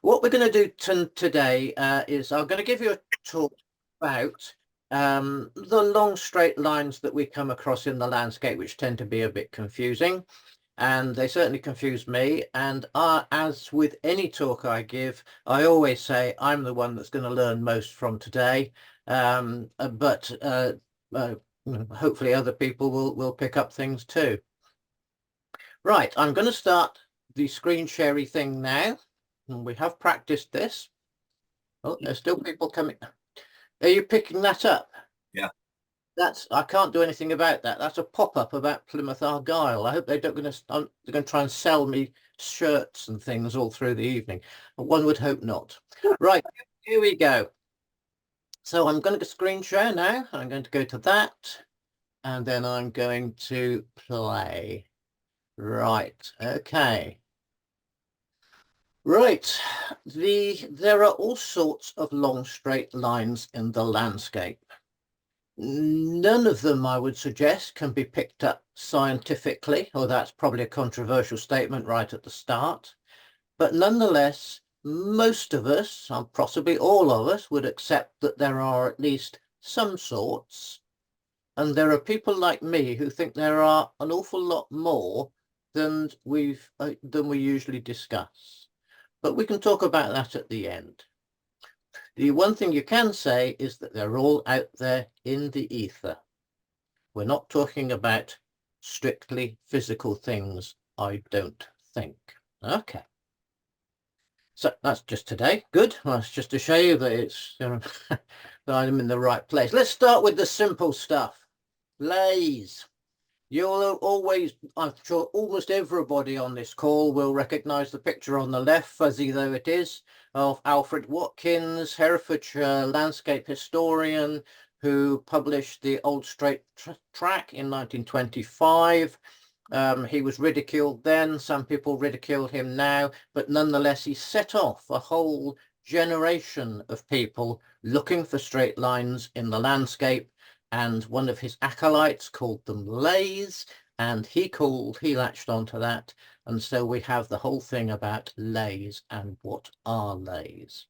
What we're going to do today is I'm going to give you a talk about the long straight lines that we come across in the landscape, which tend to be a bit confusing. And they certainly confuse me. And as with any talk I give, I always say I'm the one that's going to learn most from today. But hopefully other people will pick up things too. Right, I'm going to start the screen sharing thing now. And we have practiced this. Oh, there's still people coming. Are you picking that up? Yeah. I can't do anything about that. That's a pop-up about Plymouth Argyle. I hope they're not going to they're going to try and sell me shirts and things all through the evening. One would hope not. Right, here we go. So I'm going to screen share now. I'm going to go to that, and then I'm going to play. Right, okay. Right, there are all sorts of long straight lines in the landscape. None of them, I would suggest, can be picked up scientifically, or that's probably a controversial statement right at the start. But nonetheless, most of us, and possibly all of us, would accept that there are at least some sorts. And there are people like me who think there are an awful lot more than we usually discuss. But we can talk about that at the end. The one thing you can say is that they're all out there in the ether. We're not talking about strictly physical things, I don't think. Okay. So that's just today. Good. Well, that's just to show you that it's that I'm in the right place. Let's start with the simple stuff. Leys. You'll always, I'm sure almost everybody on this call will recognise the picture on the left, fuzzy though it is, of Alfred Watkins, Herefordshire landscape historian, who published the Old Straight Track in 1925. He was ridiculed then. Some people ridicule him now, but nonetheless, he set off a whole generation of people looking for straight lines in the landscape. And one of his acolytes called them leys, and he latched onto that. And so we have the whole thing about leys and what are leys.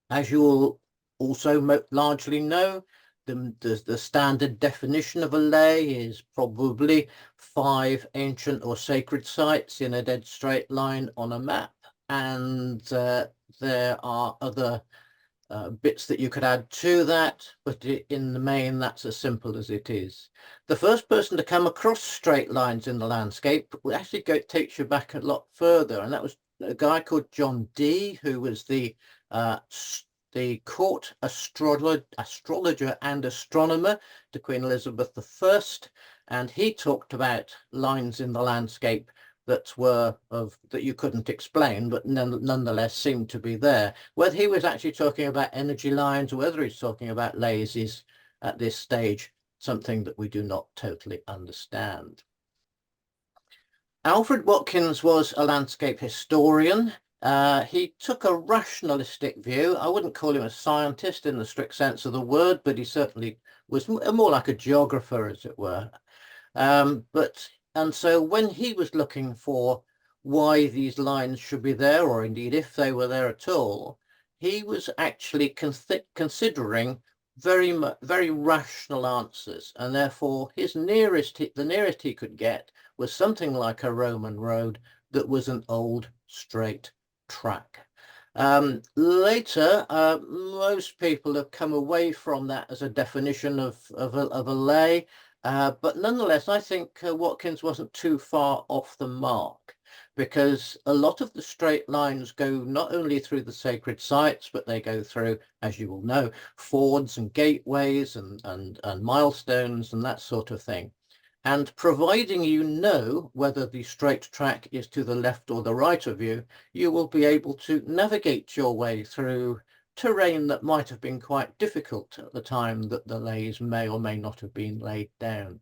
As you all also largely know, the standard definition of a ley is probably 5 ancient or sacred sites in a dead straight line on a map. And there are other bits that you could add to that, but in the main, that's as simple as it is. The first person to come across straight lines in the landscape actually takes you back a lot further, and that was a guy called John Dee, who was the court astrologer and astronomer to Queen Elizabeth I, and he talked about lines in the landscape that you couldn't explain, but nonetheless seemed to be there. Whether he was actually talking about energy lines or whether he's talking about leys is at this stage something that we do not totally understand. Alfred Watkins was a landscape historian. He took a rationalistic view. I wouldn't call him a scientist in the strict sense of the word, but he certainly was more like a geographer, as it were. And so when he was looking for why these lines should be there, or indeed if they were there at all, he was actually considering very rational answers. And therefore the nearest he could get was something like a Roman road that was an old straight track. Later, most people have come away from that as a definition of a ley. But nonetheless, I think Watkins wasn't too far off the mark, because a lot of the straight lines go not only through the sacred sites, but they go through, as you will know, fords and gateways and milestones and that sort of thing. And providing you know whether the straight track is to the left or the right of you, you will be able to navigate your way through terrain that might have been quite difficult at the time that the leys may or may not have been laid down.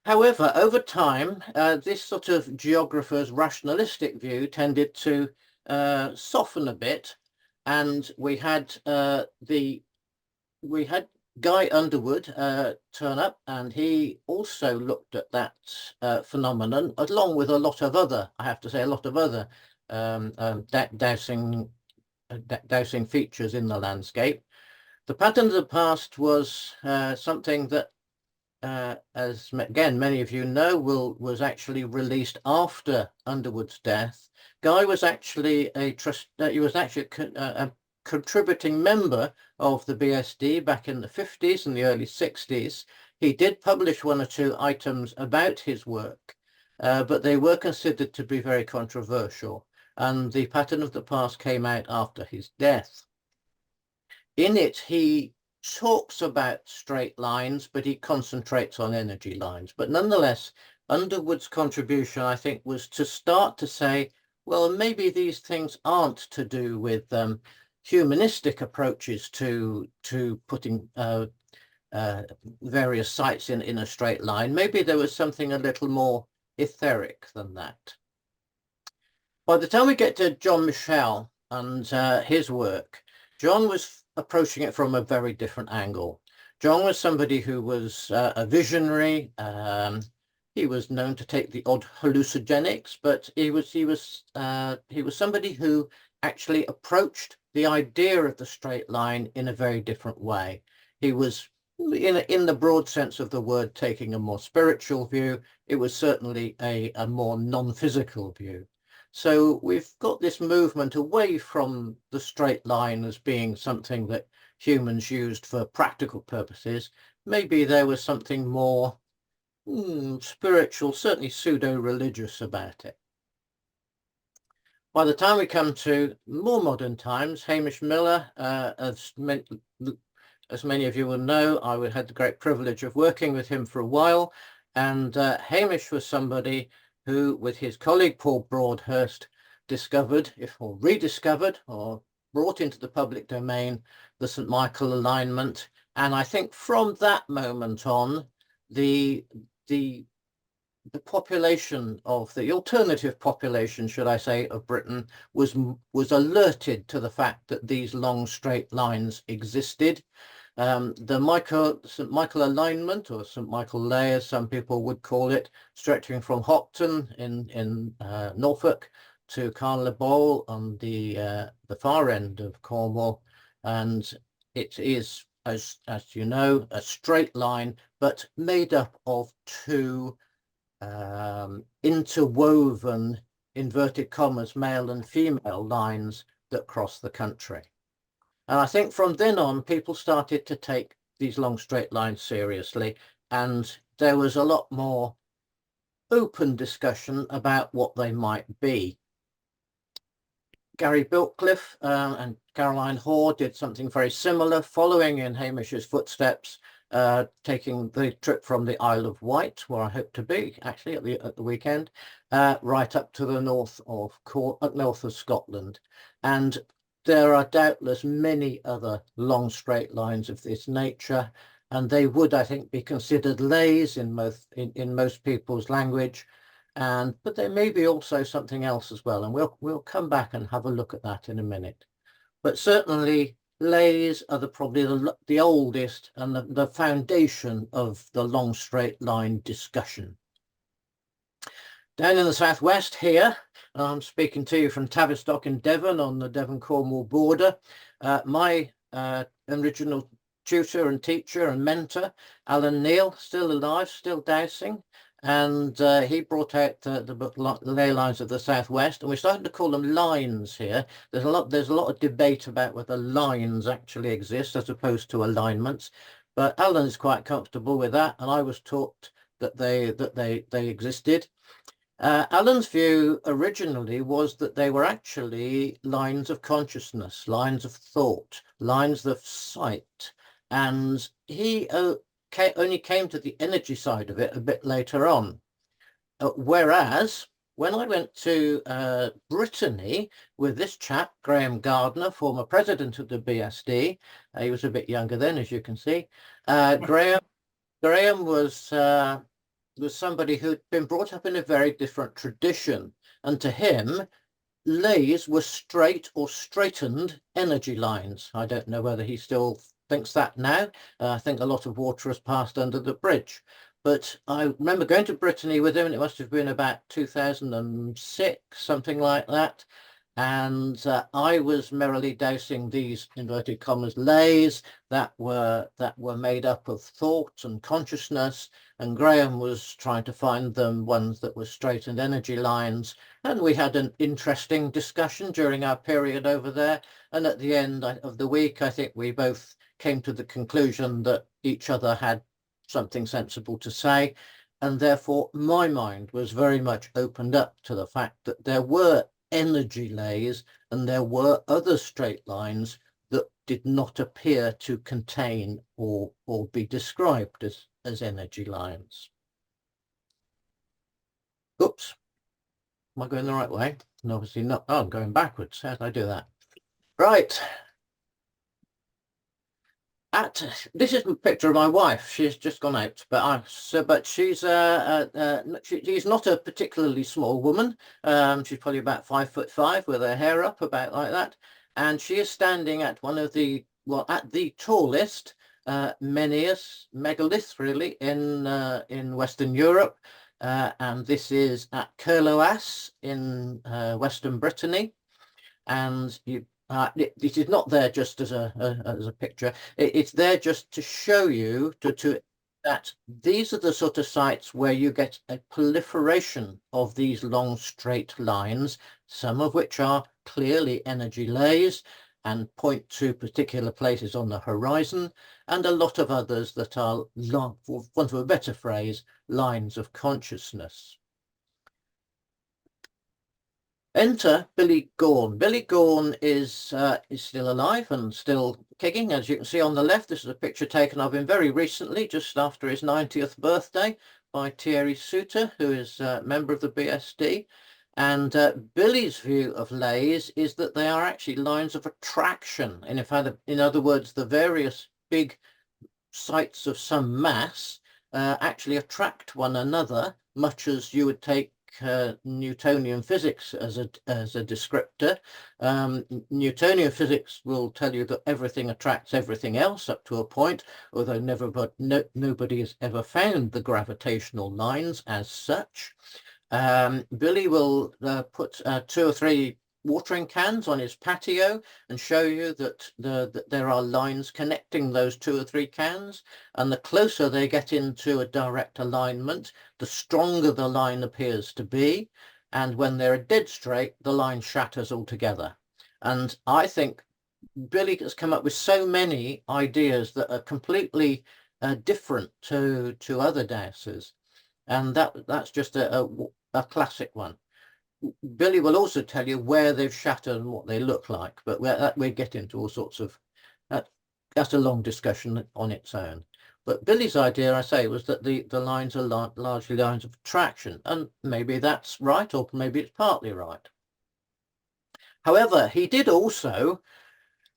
However, over time, this sort of geographer's rationalistic view tended to soften a bit, and we had Guy Underwood turn up, and he also looked at that phenomenon, along with a lot of other dowsing features in the landscape. The pattern of the past was something that, as again many of you know, was actually released after Underwood's death. Guy was actually a contributing member of the BSD back in the 50s and the early 60s. He did publish one or two items about his work, but they were considered to be very controversial, and the pattern of the past came out after his death. In it, he talks about straight lines, but he concentrates on energy lines. But nonetheless, Underwood's contribution, I think, was to start to say, well, maybe these things aren't to do with humanistic approaches to putting various sites in a straight line. Maybe there was something a little more etheric than that. By the time we get to John Michell and his work, John was approaching it from a very different angle. John was somebody who was a visionary. He was known to take the odd hallucinogenics, but he was somebody who actually approached the idea of the straight line in a very different way. He was, in the broad sense of the word, taking a more spiritual view. It was certainly a more non-physical view. So we've got this movement away from the straight line as being something that humans used for practical purposes. Maybe there was something more spiritual, certainly pseudo-religious about it. By the time we come to more modern times, Hamish Miller, as many of you will know, I had the great privilege of working with him for a while, and Hamish was somebody who, with his colleague Paul Broadhurst, discovered, or rediscovered, or brought into the public domain, the St. Michael alignment. And I think from that moment on, the population of the alternative population, should I say, of Britain was alerted to the fact that these long straight lines existed. The St. Michael alignment, or St. Michael ley, as some people would call it, stretching from Hopton in Norfolk to Carnlough on the far end of Cornwall, and it is, as you know, a straight line, but made up of two interwoven, inverted commas, male and female lines that cross the country. And I think from then on, people started to take these long straight lines seriously, and there was a lot more open discussion about what they might be. Gary Biltcliffe and Caroline Hoare did something very similar, following in Hamish's footsteps, taking the trip from the Isle of Wight, where I hope to be actually at the weekend, right up to the north of Scotland. And there are doubtless many other long straight lines of this nature, and they would, I think, be considered leys in most people's language. But there may be also something else as well, and we'll come back and have a look at that in a minute. But certainly leys are probably the oldest and the foundation of the long straight line discussion. Down in the southwest here, I'm speaking to you from Tavistock in Devon on the Devon-Cornwall border. My original tutor and teacher and mentor, Alan Neal, still alive, still dowsing, and he brought out the book Ley Lines of the Southwest, and we're starting to call them lines here. There's a lot of debate about whether lines actually exist as opposed to alignments, but Alan is quite comfortable with that, and I was taught that they existed. Alan's view originally was that they were actually lines of consciousness, lines of thought, lines of sight, and he only came to the energy side of it a bit later on. Whereas when I went to Brittany with this chap, Graham Gardner, former president of the BSD, he was a bit younger then, as you can see. Graham was somebody who'd been brought up in a very different tradition, and to him, leys were straight or straightened energy lines. I don't know whether he still thinks that now. I think a lot of water has passed under the bridge, But I remember going to Brittany with him, and it must have been about 2006, something like that. And I was merrily dowsing these inverted commas leys that were made up of thought and consciousness, and Graham was trying to find them ones that were straightened energy lines. And we had an interesting discussion during our period over there. And at the end of the week, I think we both came to the conclusion that each other had something sensible to say. And therefore, my mind was very much opened up to the fact that there were energy leys and there were other straight lines that did not appear to contain or be described as energy lines. Oops, am I going the right way? And obviously not. Oh, I'm going backwards. How did I do that? Right. This is a picture of my wife. She's just gone out, but she's she's not a particularly small woman. She's probably about 5'5" with her hair up about like that, and she is standing at one of the at the tallest megalith really in Western Europe, and this is at Curloas in Western Brittany, and it is not there just as a picture. It's there just to show you that these are the sort of sites where you get a proliferation of these long straight lines, some of which are clearly energy leys and point to particular places on the horizon, and a lot of others that are, for want of a better phrase, lines of consciousness. Enter Billy Gorn. Billy Gorn is still alive and still kicking. As you can see on the left, this is a picture taken of him very recently, just after his 90th birthday, by Thierry Souter, who is a member of the BSD. And Billy's view of leys is that they are actually lines of attraction. And in other words, the various big sites of some mass actually attract one another, much as you would take Newtonian physics as a descriptor. Newtonian physics will tell you that everything attracts everything else up to a point, although nobody has ever found the gravitational lines as such. Billy will put 2 or 3 watering cans on his patio and show you that there are lines connecting those 2 or 3 cans, and the closer they get into a direct alignment, the stronger the line appears to be, and when they're dead straight, the line shatters altogether. And I think Billy has come up with so many ideas that are completely different to other dowsers, and that's just a classic one. Billy will also tell you where they've shattered and what they look like, but we get into all sorts of that's a long discussion on its own. But Billy's idea, I say, was that the lines are largely lines of attraction, and maybe that's right, or maybe it's partly right. However, he did also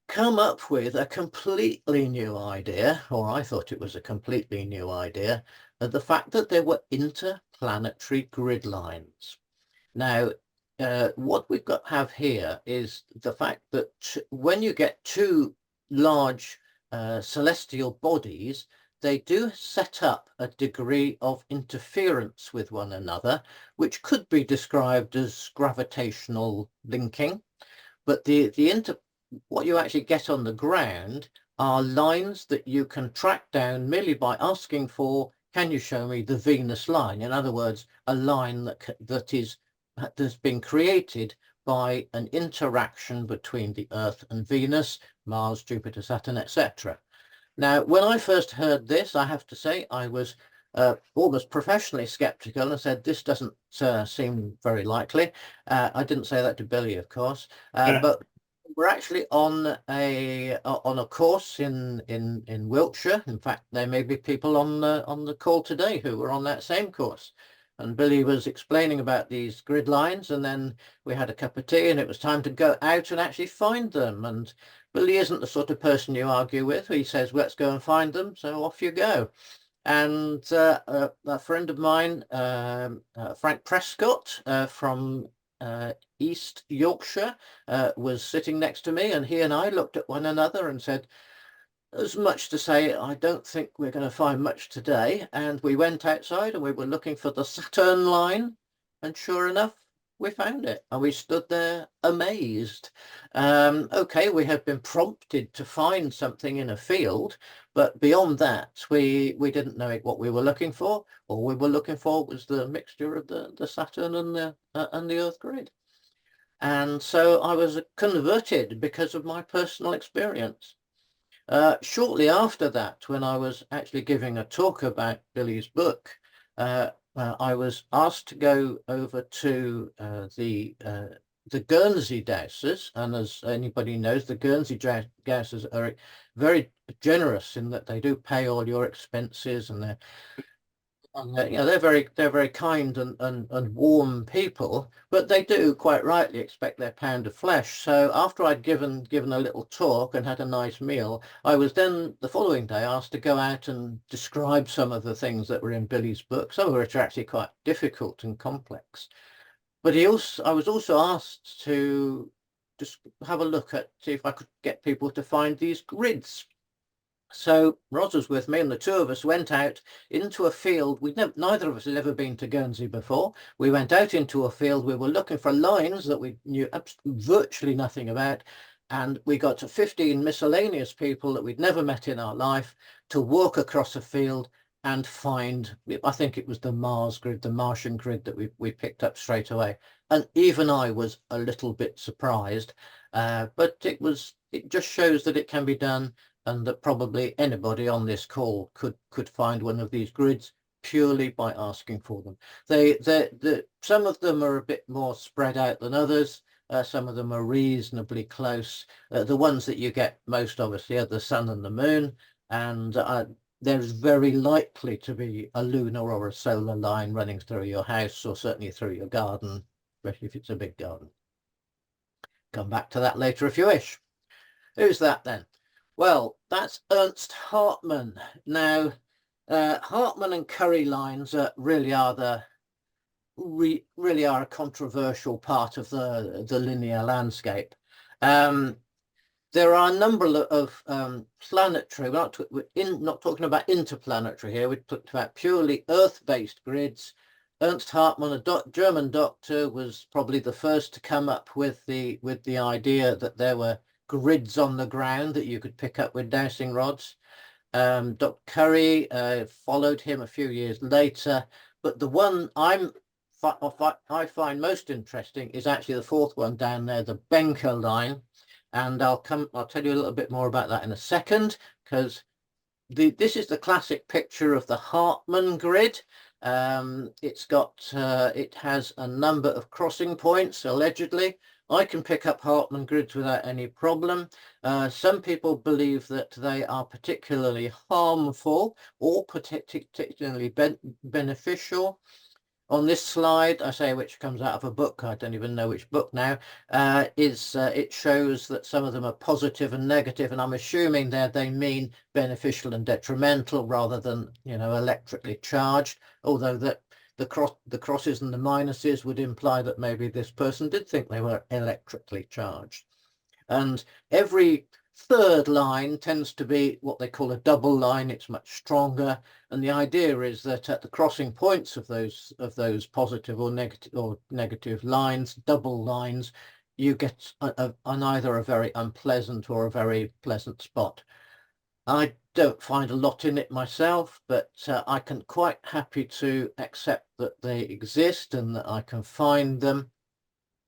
come up with a completely new idea, or I thought it was a completely new idea, of the fact that there were interplanetary grid lines. Now, what we've have here is the fact that when you get 2 large celestial bodies, they do set up a degree of interference with one another, which could be described as gravitational linking. But what you actually get on the ground are lines that you can track down merely by asking for, can you show me the Venus line? In other words, a line that's been created by an interaction between the Earth and Venus, Mars, Jupiter, Saturn, etc. Now, when I first heard this, I have to say I was almost professionally skeptical and said, this doesn't seem very likely. I didn't say that to Billy, of course, but we're actually on a course in Wiltshire. In fact, there may be people on the call today who were on that same course. And Billy was explaining about these grid lines, and then we had a cup of tea and it was time to go out and actually find them. And Billy isn't the sort of person you argue with. He says, let's go and find them. So off you go. And a friend of mine, Frank Prescott from East Yorkshire, was sitting next to me, and he and I looked at one another and said, as much to say, I don't think we're going to find much today. And we went outside and we were looking for the Saturn line. And sure enough, we found it. And we stood there amazed. Okay, we had been prompted to find something in a field, but beyond that, we didn't know what we were looking for. All we were looking for was the mixture of the Saturn and the Earth grid. And so I was converted because of my personal experience. Shortly after that, when I was actually giving a talk about Billy's book, I was asked to go over to the Guernsey Dowsers, and as anybody knows, the Guernsey Dowsers are very generous in that they do pay all your expenses, and they're they're very kind and warm people, but they do quite rightly expect their pound of flesh. So after I'd given a little talk and had a nice meal, I was then the following day asked to go out and describe some of the things that were in Billy's book, some of which are actually quite difficult and complex. But I was also asked to just have a look at, see if I could get people to find these grids. So Ros was with me, and the two of us went out into a field. Neither of us had ever been to Guernsey before. We went out into a field. We were looking for lines that we knew virtually nothing about, and we got to 15 miscellaneous people that we'd never met in our life to walk across a field and find, I think it was the Mars grid, the Martian grid, that we picked up straight away. And even I was a little bit surprised, but it just shows that it can be done, and that probably anybody on this call could find one of these grids purely by asking for them. Some of them are a bit more spread out than others. Some of them are reasonably close. The ones that you get most obviously are the sun and the moon, and there's very likely to be a lunar or a solar line running through your house, or certainly through your garden, especially if it's a big garden. Come back to that later if you wish. Who's that then? Well, that's Ernst Hartman. Now, Hartman and Curry lines really are a controversial part of the linear landscape. There are a number of planetary. We're not talking about interplanetary here. We're talking about purely Earth-based grids. Ernst Hartman, a German doctor, was probably the first to come up with the idea that there were grids on the ground that you could pick up with dowsing rods. Dr. Curry followed him a few years later, but the one I find most interesting is actually the fourth one down there, the Benker line, and I'll tell you a little bit more about that in a second, because this is the classic picture of the Hartman grid. It has a number of crossing points, allegedly. I can pick up Hartman grids without any problem. Some people believe that they are particularly harmful or particularly beneficial. On this slide, I say, which comes out of a book, I don't even know which book now, it shows that some of them are positive and negative, and I'm assuming that they mean beneficial and detrimental rather than, electrically charged, although that the crosses and the minuses would imply that maybe this person did think they were electrically charged. And every third line tends to be what they call a double line. It's much stronger, and the idea is that at the crossing points of those positive or negative lines, double lines, you get either a very unpleasant or a very pleasant spot. I don't find a lot in it myself, but I can quite happy to accept that they exist and that I can find them.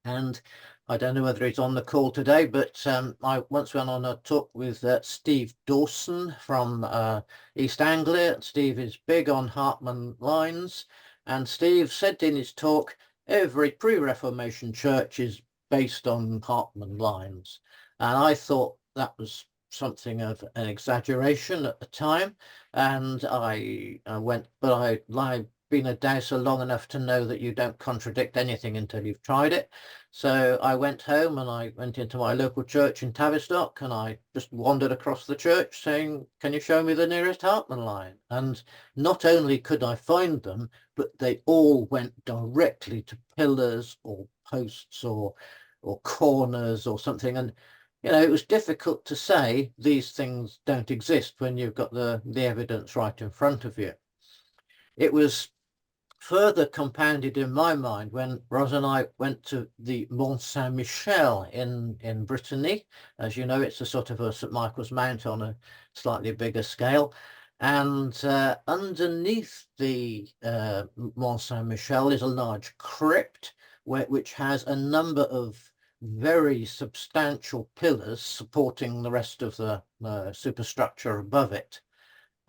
And I don't know whether he's on the call today, but I once went on a talk with Steve Dawson from East Anglia. Steve is big on Hartman lines, and Steve said in his talk, every pre-Reformation church is based on Hartman lines. And I thought that was something of an exaggeration at the time, and I've been a dowser long enough to know that you don't contradict anything until you've tried it. So I went home and I went into my local church in Tavistock, and I just wandered across the church saying, can you show me the nearest Hartman line? And not only could I find them, but they all went directly to pillars or posts or corners or something. And you know, it was difficult to say these things don't exist when you've got the evidence right in front of you. It was further compounded in my mind when Ros and I went to the Mont Saint-Michel in Brittany. As you know, it's a sort of a St. Michael's Mount on a slightly bigger scale. And underneath the Mont Saint-Michel is a large crypt which has a number of very substantial pillars supporting the rest of the superstructure above it.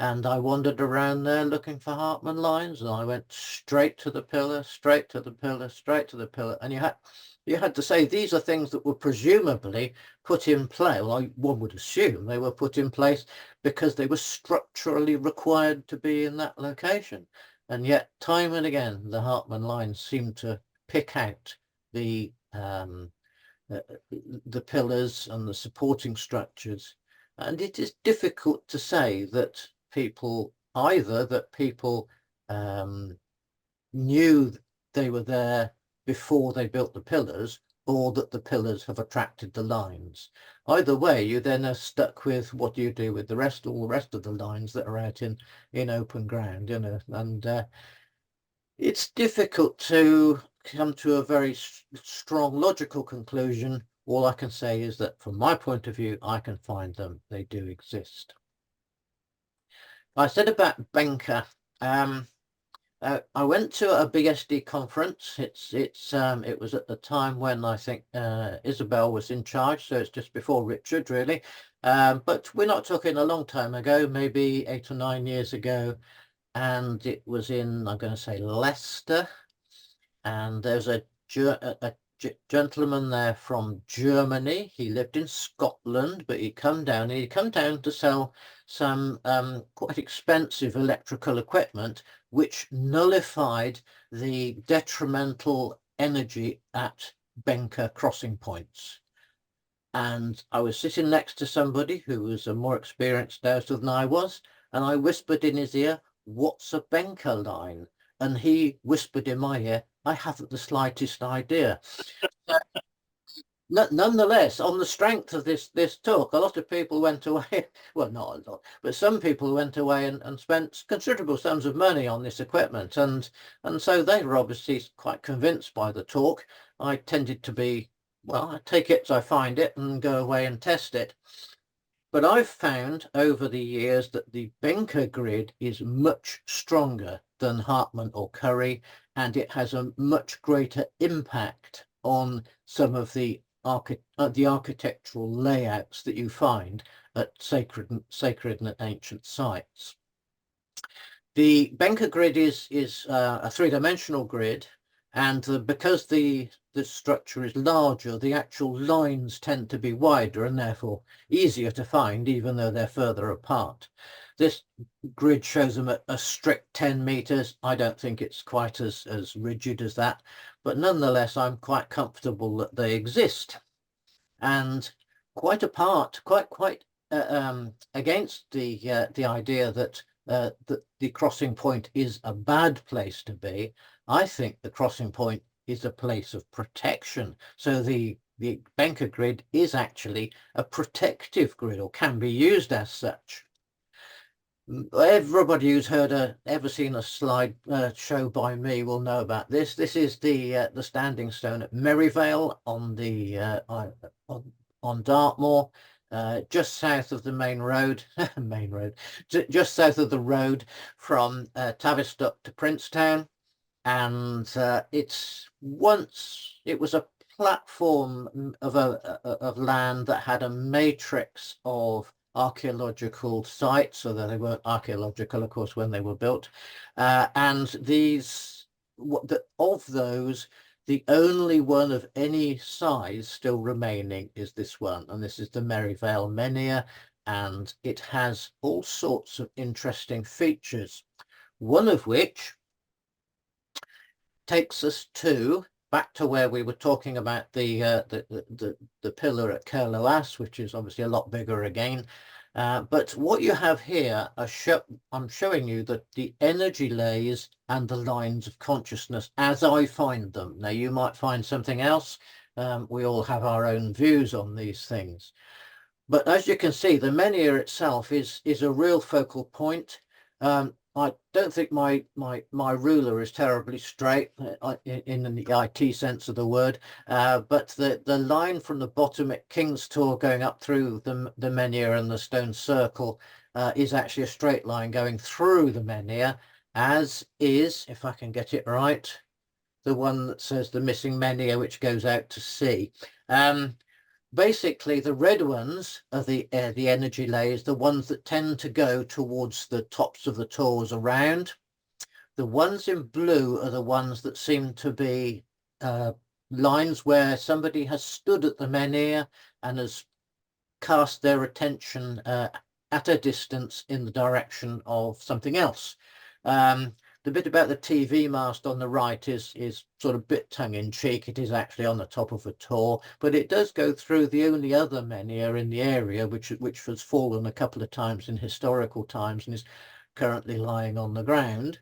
And I wandered around there looking for Hartman lines, and I went straight to the pillar, straight to the pillar, straight to the pillar. And you had to say these are things that were presumably put in place. Well, one would assume they were put in place because they were structurally required to be in that location. And yet, time and again, the Hartman lines seem to pick out the pillars and the supporting structures. And it is difficult to say that people knew they were there before they built the pillars, or that the pillars have attracted the lines. Either way, you then are stuck with what do you do with all the rest of the lines that are out in open ground, you know. And it's difficult to come to a very strong logical conclusion. All I can say is that from my point of view, I can find them. They do exist. I said about Benker. I went to a BSD conference. It was at the time when I think Isabel was in charge, so it's just before Richard, really. But we're not talking a long time ago, maybe 8 or 9 years ago, and it was in, I'm going to say, Leicester, and there's a gentleman there from Germany. He lived in Scotland, but he'd come down to sell some quite expensive electrical equipment which nullified the detrimental energy at Benker crossing points. And I was sitting next to somebody who was a more experienced dowser than I was, and I whispered in his ear, "What's a Benker line?" And he whispered in my ear, "I haven't the slightest idea." Nonetheless, on the strength of this talk, a lot of people went away, well, not a lot, but some people went away and spent considerable sums of money on this equipment. And so they were obviously quite convinced by the talk. I tended to be, well, I take it as I find it and go away and test it. But I've found over the years that the Benker grid is much stronger than Hartman or Curry, and it has a much greater impact on some of the architectural layouts that you find at sacred and ancient sites. The Benker grid is a three-dimensional grid, and because the structure is larger, the actual lines tend to be wider and therefore easier to find, even though they're further apart. This grid shows them at a strict 10 meters. I don't think it's quite as rigid as that, but nonetheless, I'm quite comfortable that they exist. And quite against the idea that the crossing point is a bad place to be, I think the crossing point is a place of protection. So the Benker grid is actually a protective grid, or can be used as such. Everybody who's ever seen a slide show by me will know about this. This is the standing stone at Merrivale on the on Dartmoor, just south of the main road, just south of the road from Tavistock to Princetown. And it was a platform of land that had a matrix of archaeological sites, although they weren't archaeological, of course, when they were built. And of those, the only one of any size still remaining is this one, and this is the Merrivale menhir, and it has all sorts of interesting features, one of which takes us back to where we were talking about the pillar at Curloas, which is obviously a lot bigger again. But what you have here, I'm showing you the energy leys and the lines of consciousness as I find them. Now, you might find something else, we all have our own views on these things. But as you can see, the menhir itself is a real focal point. I don't think my ruler is terribly straight in the IT sense of the word, but the line from the bottom at King's Tor going up through the menhir and the stone circle is actually a straight line going through the menhir, as is, if I can get it right, the one that says the missing menhir, which goes out to sea. Basically, the red ones are the energy leys, the ones that tend to go towards the tops of the tors around. The ones in blue are the ones that seem to be lines where somebody has stood at the menhir and has cast their attention at a distance in the direction of something else. The bit about the TV mast on the right is sort of bit tongue-in-cheek. It is actually on the top of a tor, but it does go through the only other menhir in the area, which has fallen a couple of times in historical times and is currently lying on the ground.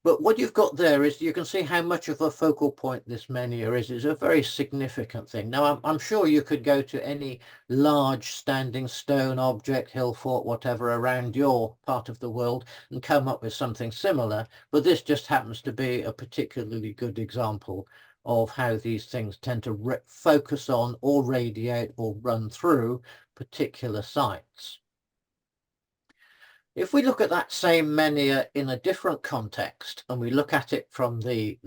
But what you've got there is you can see how much of a focal point this menhir is. It's a very significant thing. Now, I'm sure you could go to any large standing stone object, hill fort, whatever, around your part of the world and come up with something similar. But this just happens to be a particularly good example of how these things tend to focus on or radiate or run through particular sites. If we look at that same menhir in a different context and we look at it from the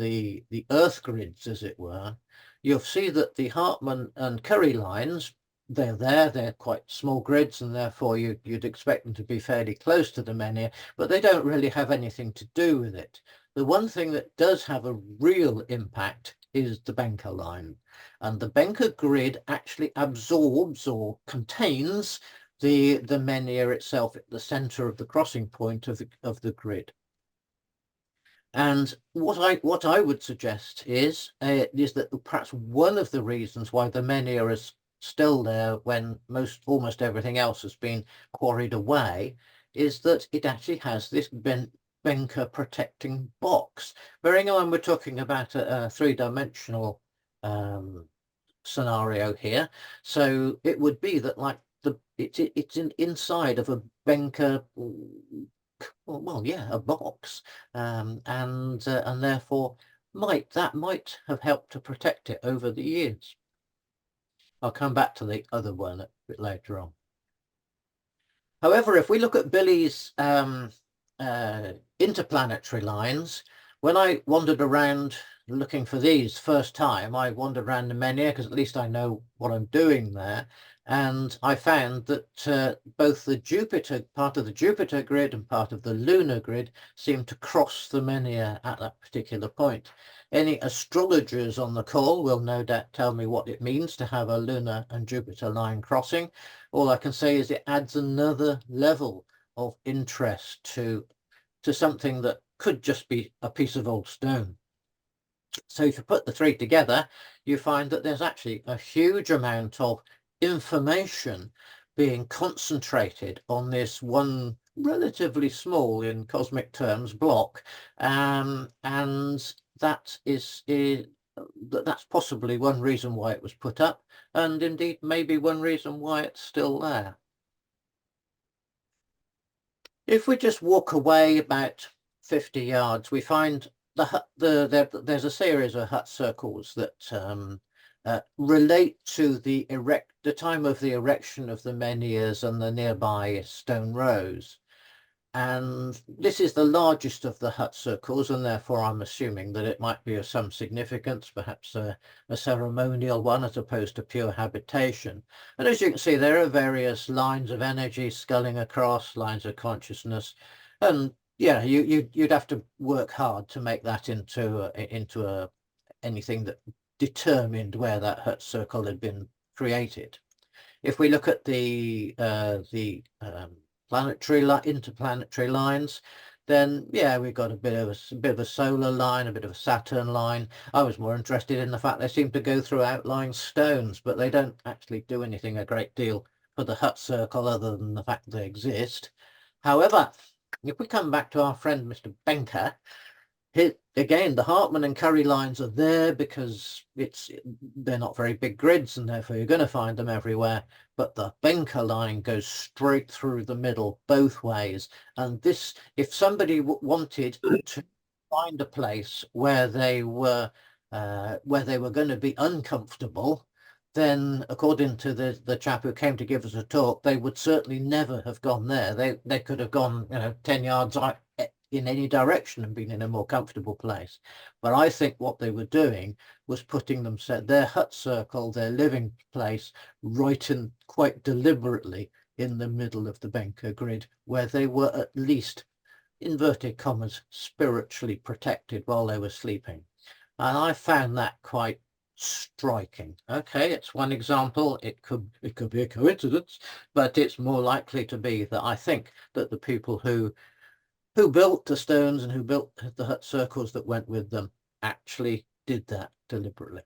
earth grids, as it were, you'll see that the Hartman and Curry lines, they're quite small grids, and therefore you'd expect them to be fairly close to the menhir, but they don't really have anything to do with it. The one thing that does have a real impact is the Benker line, and the Benker grid actually absorbs or contains the menhir itself at the center of the crossing point of the grid. And what I would suggest is that perhaps one of the reasons why the menhir is still there when almost everything else has been quarried away is that it actually has this Benker protecting box. Bearing in mind we're talking about a three-dimensional scenario here, so it would be that like it's inside of a Benker, well, yeah, a box, and therefore that might have helped to protect it over the years. I'll come back to the other one a bit later on. However, if we look at Billy's interplanetary lines, when I wandered around looking for these first time, I wandered around the menhir because at least I know what I'm doing there. And I found that both the part of the Jupiter grid and part of the lunar grid seem to cross the menhir at that particular point. Any astrologers on the call will no doubt tell me what it means to have a lunar and Jupiter line crossing. All I can say is it adds another level of interest to something that could just be a piece of old stone. So if you put the three together, you find that there's actually a huge amount of information being concentrated on this one relatively small, in cosmic terms, block, and that's possibly one reason why it was put up, and indeed maybe one reason why it's still there. If we just walk away about 50 yards, we find there's a series of hut circles that relate to the time of the erection of the menhirs and the nearby stone rows. And this is the largest of the hut circles, and therefore I'm assuming that it might be of some significance, perhaps a ceremonial one as opposed to pure habitation. And as you can see, there are various lines of energy sculling across, lines of consciousness, and yeah, you'd have to work hard to make that into anything that determined where that hut circle had been created. If we look at the interplanetary lines, then yeah, we've got a bit of a solar line, a bit of a Saturn line. I was more interested in the fact they seem to go through outlying stones, but they don't actually do anything a great deal for the hut circle other than the fact they exist. However, if we come back to our friend Mr. Benker, again, the Hartman and Curry lines are there because they're not very big grids, and therefore you're going to find them everywhere. But the Benker line goes straight through the middle both ways. And this, if somebody wanted to find a place where they were going to be uncomfortable, then according to the chap who came to give us a talk, they would certainly never have gone there. They could have gone 10 yards in any direction and been in a more comfortable place. But I think what they were doing was putting their hut circle, their living place, right in quite deliberately in the middle of the Benker grid, where they were at least, inverted commas, spiritually protected while they were sleeping. And I found that quite striking. Okay, it's one example. It could be a coincidence, but it's more likely to be that I think that the people who built the stones and who built the hut circles that went with them actually did that deliberately.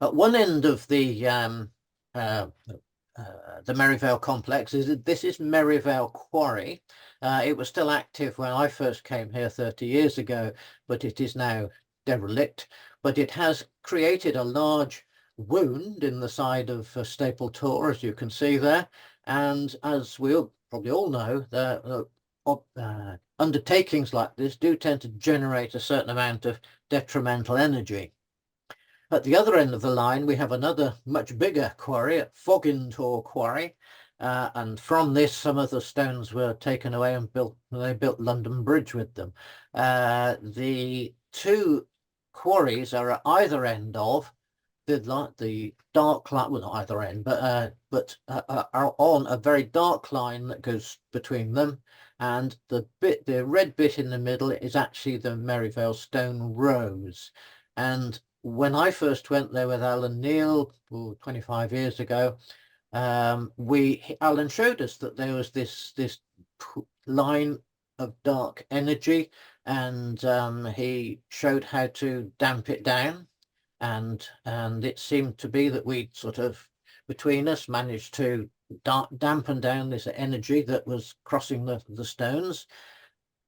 At one end of the Merrivale complex this is Merrivale Quarry. It was still active when I first came here 30 years ago, but it is now derelict. But it has created a large wound in the side of Staple Tor, as you can see there. And as we probably all know, the undertakings like this do tend to generate a certain amount of detrimental energy. At the other end of the line, we have another much bigger quarry at Tor Quarry, and from this, some of the stones were taken away and they built London Bridge with them. The two quarries are at either end of the dark line, well, not either end, but are on a very dark line that goes between them, and the red bit in the middle is actually the Merrivale Stone Rose. And when I first went there with Alan Neal 25 years ago, Alan showed us that there was this line of dark energy, and he showed how to damp it down. And it seemed to be that we'd sort of, between us, managed to dampen down this energy that was crossing the stones.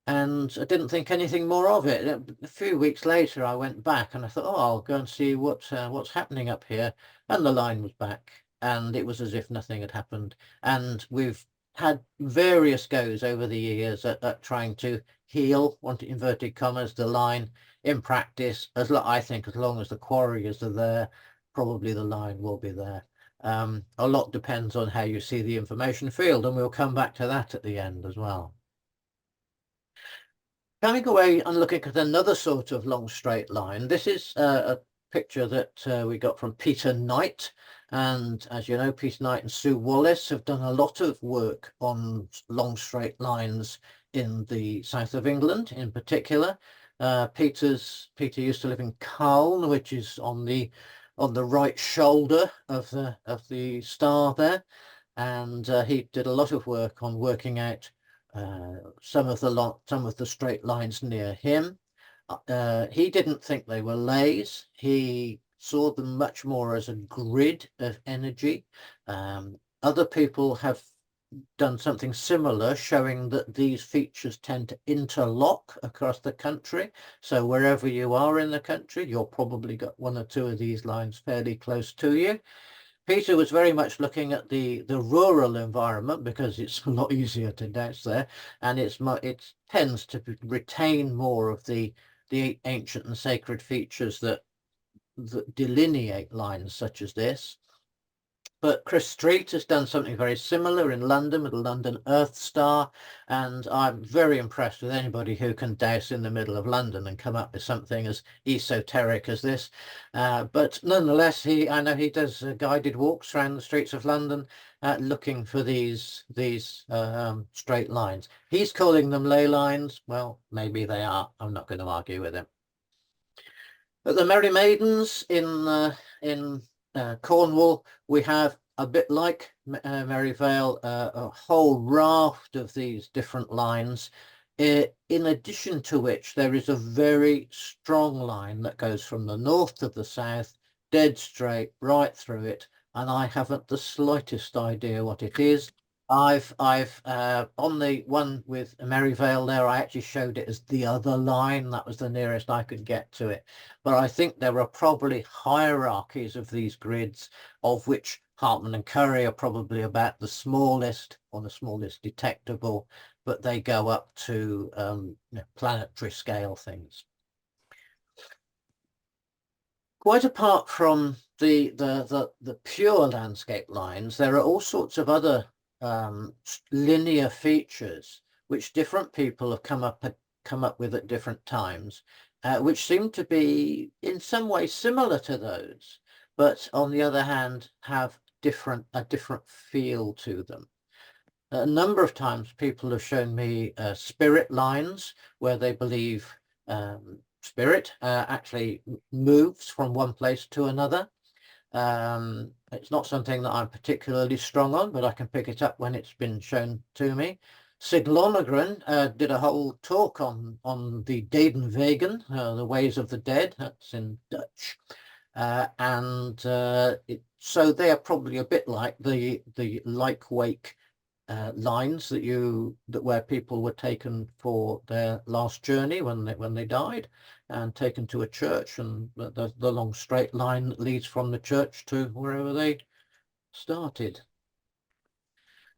And I didn't think anything more of it. A few weeks later, I went back and I thought, oh, I'll go and see what's happening up here. And the line was back, and it was as if nothing had happened. And we've had various goes over the years at trying to heal, inverted commas, the line. In practice, I think as long as the quarries are there, probably the line will be there. A lot depends on how you see the information field, and we'll come back to that at the end as well. Coming away and looking at another sort of long straight line, this is a picture that we got from Peter Knight. And as you know, Peter Knight and Sue Wallace have done a lot of work on long straight lines in the south of England in particular. Peter used to live in Calne, which is on the right shoulder of the star there, and he did a lot of work on working out some of the straight lines near him. He didn't think they were leys. He saw them much more as a grid of energy. Other people have done something similar, showing that these features tend to interlock across the country. So wherever you are in the country, you'll probably got one or two of these lines fairly close to you. Peter was very much looking at the rural environment because it's a lot easier to douse there, and it tends to retain more of the ancient and sacred features that delineate lines such as this. But Chris Street has done something very similar in London with the London Earth Star, and I'm very impressed with anybody who can douse in the middle of London and come up with something as esoteric as this. But nonetheless, I know he does guided walks around the streets of London looking for these straight lines. He's calling them ley lines. Well, maybe they are. I'm not going to argue with him. At the Merry Maidens in Cornwall, we have, a bit like Merrivale, a whole raft of these different lines, in addition to which there is a very strong line that goes from the north to the south, dead straight right through it, and I haven't the slightest idea what it is. I've on the one with Merrivale there, I actually showed it as the other line. That was the nearest I could get to it. But I think there are probably hierarchies of these grids, of which Hartman and Curry are probably about the smallest or the smallest detectable, but they go up to planetary scale things. Quite apart from the pure landscape lines, there are all sorts of other linear features which different people have come up with at different times, which seem to be in some way similar to those, but on the other hand have a different feel to them. A number of times people have shown me spirit lines where they believe spirit actually moves from one place to another. It's not something that I'm particularly strong on, but I can pick it up when it's been shown to me. Sig Lonergan did a whole talk on the Dedenwegen, the ways of the dead. That's in Dutch, so they are probably a bit like the like-wake lines that where people were taken for their last journey when they died, and taken to a church, and the long straight line that leads from the church to wherever they started.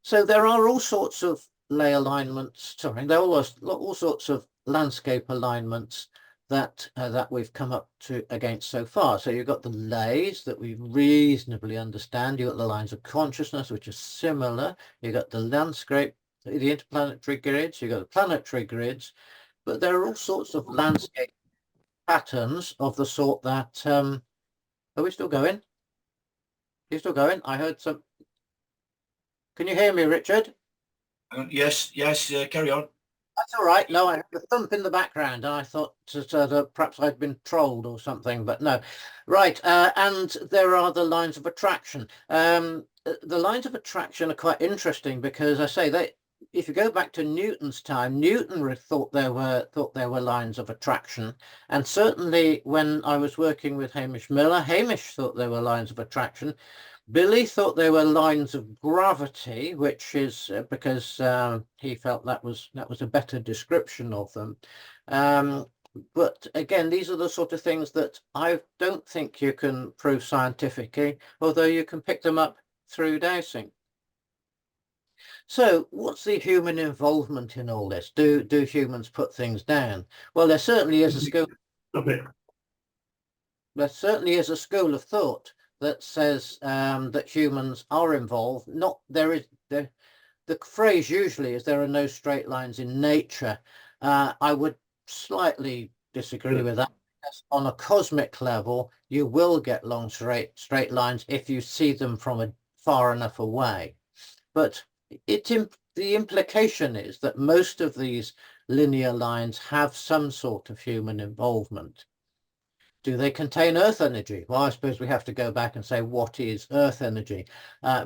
So there are all sorts of lay alignments. Sorry, there are all sorts of landscape alignments that we've come up to against so far. So you've got the leys that we reasonably understand. You've got the lines of consciousness, which are similar. You've got the landscape, the interplanetary grids. You've got the planetary grids, but there are all sorts of landscape patterns of the sort that. Are we still going? Are you still going? I heard some. Can you hear me, Richard? Yes, carry on. That's all right. No, I heard a thump in the background, and I thought that perhaps I'd been trolled or something, but no. Right, and there are the lines of attraction. The lines of attraction are quite interesting because I say if you go back to Newton's time, Newton thought there were lines of attraction, and certainly when I was working with Hamish Miller, Hamish thought there were lines of attraction. Billy thought they were lines of gravity, which is because he felt that was a better description of them. But again, these are the sort of things that I don't think you can prove scientifically, although you can pick them up through dowsing. So what's the human involvement in all this? Do humans put things down? Well, there certainly is a school. There certainly is a school of thought that says that humans are involved. The phrase usually is there are no straight lines in nature. I would slightly disagree with that. On a cosmic level, you will get long straight lines if you see them from far enough away. But the implication is that most of these linear lines have some sort of human involvement. Do they contain earth energy? Well, I suppose we have to go back and say, what is earth energy?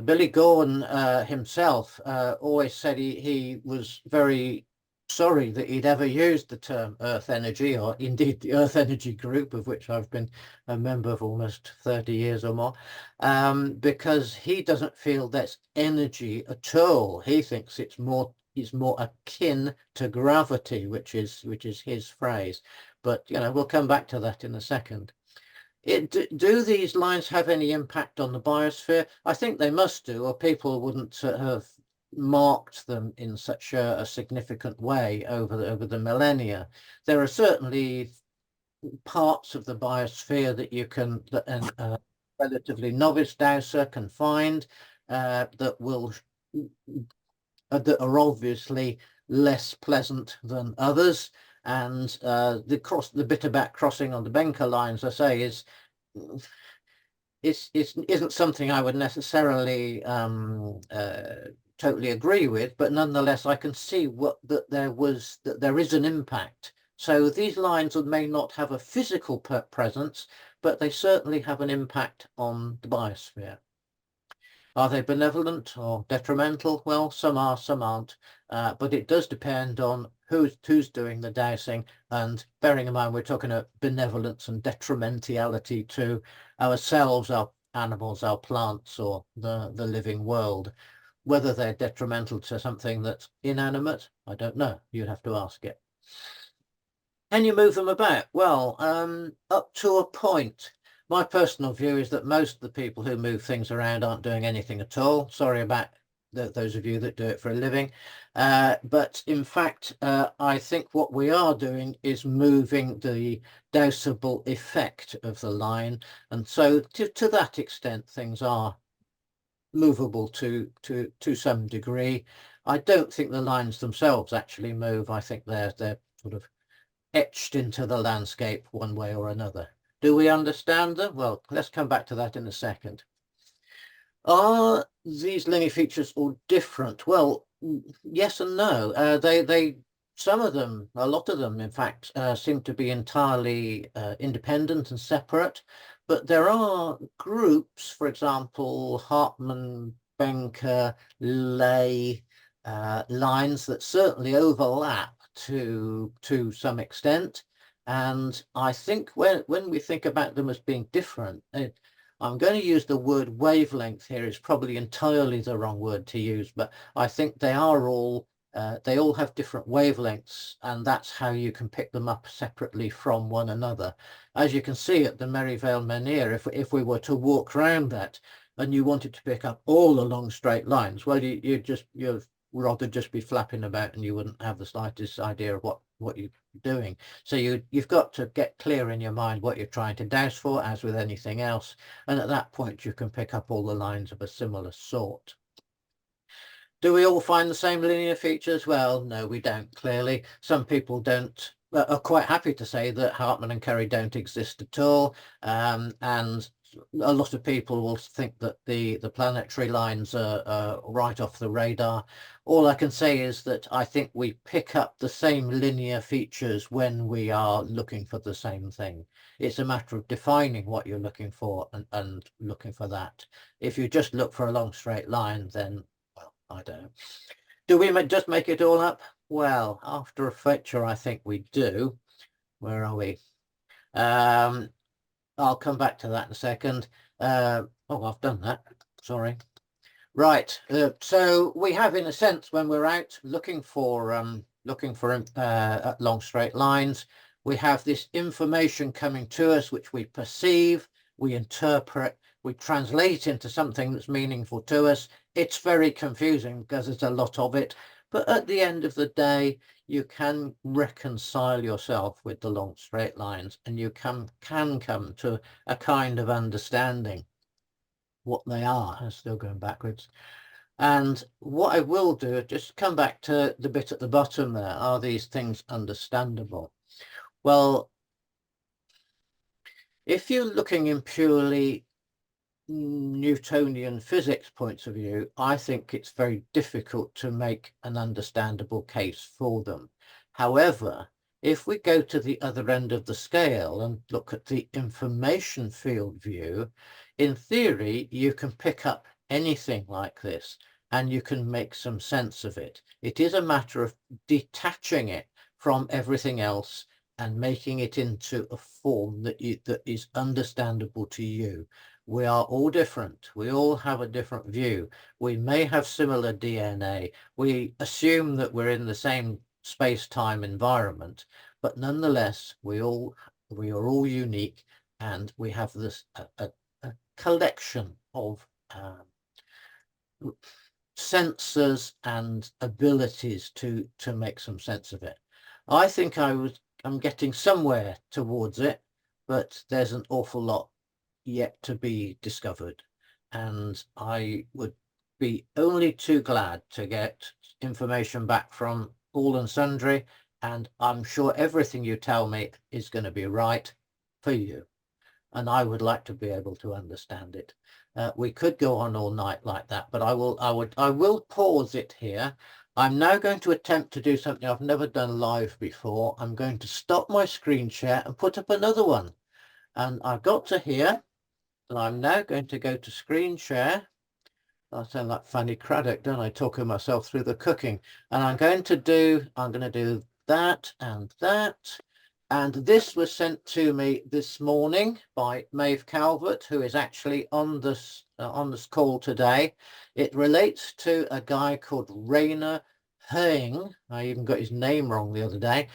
Billy Gorn himself always said he was very sorry that he'd ever used the term earth energy, or indeed the earth energy group, of which I've been a member of almost 30 years or more, because he doesn't feel that's energy at all. He thinks it's more akin to gravity, which is his phrase. But we'll come back to that in a second. Do these lines have any impact on the biosphere? I think they must do, or people wouldn't have marked them in such a significant way over the millennia. There are certainly parts of the biosphere that you can that relatively novice dowser can find that are obviously less pleasant than others. And the bit about crossing on the Benker lines, I say, isn't something I would necessarily totally agree with, but nonetheless I can see that there is an impact. So these lines may not have a physical presence, but they certainly have an impact on the biosphere. Are they benevolent or detrimental? Well, some are, some aren't, but it does depend on who's doing the dowsing, and bearing in mind we're talking about benevolence and detrimentality to ourselves, our animals, our plants, or the living world. Whether they're detrimental to something that's inanimate, I don't know. You'd have to ask it. Can you move them about? Well, up to a point. My personal view is that most of the people who move things around aren't doing anything at all. Sorry about those of you that do it for a living. But in fact, I think what we are doing is moving the dowsable effect of the line. And so to that extent, things are movable to some degree. I don't think the lines themselves actually move. I think they're sort of etched into the landscape one way or another. Do we understand them? Well, let's come back to that in a second. Are these linear features all different? Well, yes and no. Some of them, a lot of them, in fact, seem to be entirely independent and separate. But there are groups, for example, Hartman, ley lines that certainly overlap to some extent. And I think when we think about them as being different, I'm going to use the word wavelength here. It's probably entirely the wrong word to use, but I think they are all they all have different wavelengths, and that's how you can pick them up separately from one another. As you can see at the Merrivale Menhir, if we were to walk around that and you wanted to pick up all the long straight lines, well, you'd rather just be flapping about and you wouldn't have the slightest idea of what you're doing. So you've got to get clear in your mind what you're trying to dowse for, as with anything else, and at that point you can pick up all the lines of a similar sort. Do we all find the same linear features? Well, no, we don't, clearly. Some people are quite happy to say that Hartman and Curry don't exist at all, and a lot of people will think that the planetary lines are right off the radar. All I can say is that I think we pick up the same linear features when we are looking for the same thing. It's a matter of defining what you're looking for and looking for that. If you just look for a long straight line, then, well, I don't know. Do we just make it all up? Well, after a feature, I think we do. Where are we? I'll come back to that in a second. Oh, I've done that. Sorry. Right. So we have, in a sense, when we're out looking for long straight lines, we have this information coming to us, which we perceive, we interpret, we translate into something that's meaningful to us. It's very confusing because there's a lot of it. But at the end of the day, you can reconcile yourself with the long straight lines, and you can come to a kind of understanding what they are. I'm still going backwards. And what I will do, just come back to the bit at the bottom there. Are these things understandable? Well, if you're looking in purely Newtonian physics points of view, I think it's very difficult to make an understandable case for them. However, if we go to the other end of the scale and look at the information field view, in theory, you can pick up anything like this and you can make some sense of it. It is a matter of detaching it from everything else and making it into a form that is understandable to you. We are all different. We all have a different view. We may have similar DNA. We assume that we're in the same space-time environment, but nonetheless, we are all unique, and we have this a collection of sensors and abilities to make some sense of it. I think I'm getting somewhere towards it, but there's an awful lot yet to be discovered, and I would be only too glad to get information back from all and sundry, and I'm sure everything you tell me is going to be right for you, and I would like to be able to understand it. We could go on all night like that, but I will pause it here. I'm now going to attempt to do something I've never done live before. I'm going to stop my screen share and put up another one, and I've got to here. And I'm now going to go to screen share. I sound like Fanny Craddock, don't I, talking myself through the cooking. And I'm going to do that and that. And this was sent to me this morning by Maeve Calvert, who is actually on this call today. It relates to a guy called Rainer Hering. I even got his name wrong the other day.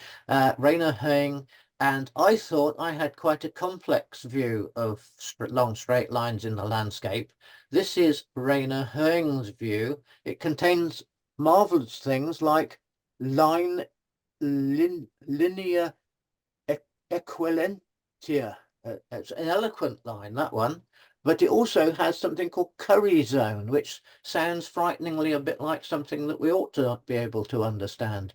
Rainer Hering. And I thought I had quite a complex view of long straight lines in the landscape. This is Rainer Hering's view. It contains marvelous things like linear equilentia. It's an eloquent line, that one. But it also has something called Curry zone, which sounds frighteningly a bit like something that we ought to be able to understand.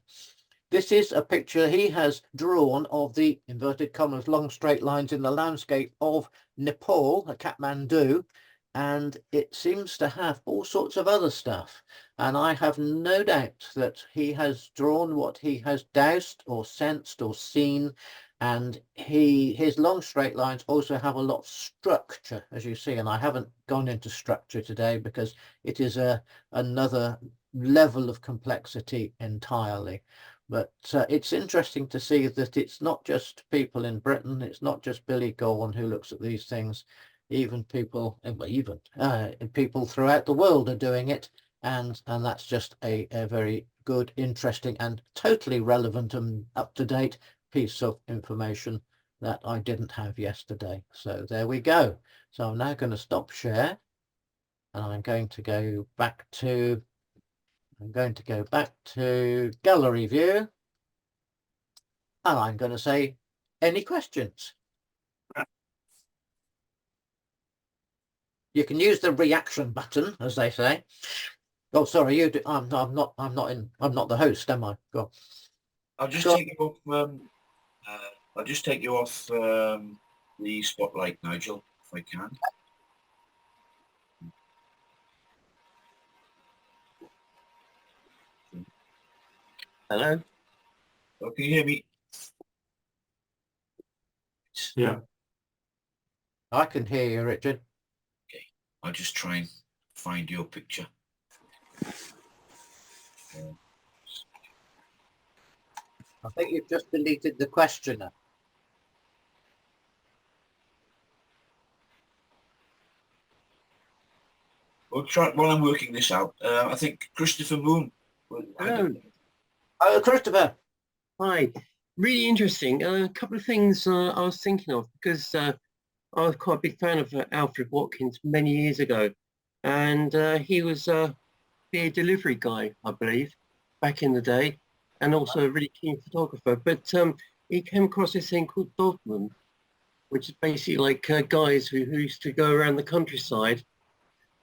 This is a picture he has drawn of the inverted commas long straight lines in the landscape of Nepal, Kathmandu, and it seems to have all sorts of other stuff. And I have no doubt that he has drawn what he has doused or sensed or seen, and his long straight lines also have a lot of structure, as you see. And I haven't gone into structure today because it is another level of complexity entirely. But it's interesting to see that it's not just people in Britain, it's not just Billy Gorn who looks at these things. Even people throughout the world are doing it, and that's just a very good, interesting, and totally relevant and up-to-date piece of information that I didn't have yesterday. So there we go. So I'm now going to stop share, and I'm going to go back to gallery view, and I'm going to say, any questions? You can use the reaction button, as they say. Oh, sorry, you do. I'm not the host, am I? Go on. I'll just take you off. I'll just take you off the spotlight, Nigel, if I can. Hello. Oh, can you hear me? Yeah. I can hear you, Richard. Okay, I'll just try and find your picture. I think you've just deleted the questioner. We'll try while I'm working this out. I think Christopher Moon. Hello. Oh, Christopher. Hi. Really interesting. A couple of things I was thinking of, because I was quite a big fan of Alfred Watkins many years ago, and he was be a delivery guy, I believe, back in the day, and also a really keen photographer. But he came across this thing called dogmen, which is basically like guys who used to go around the countryside,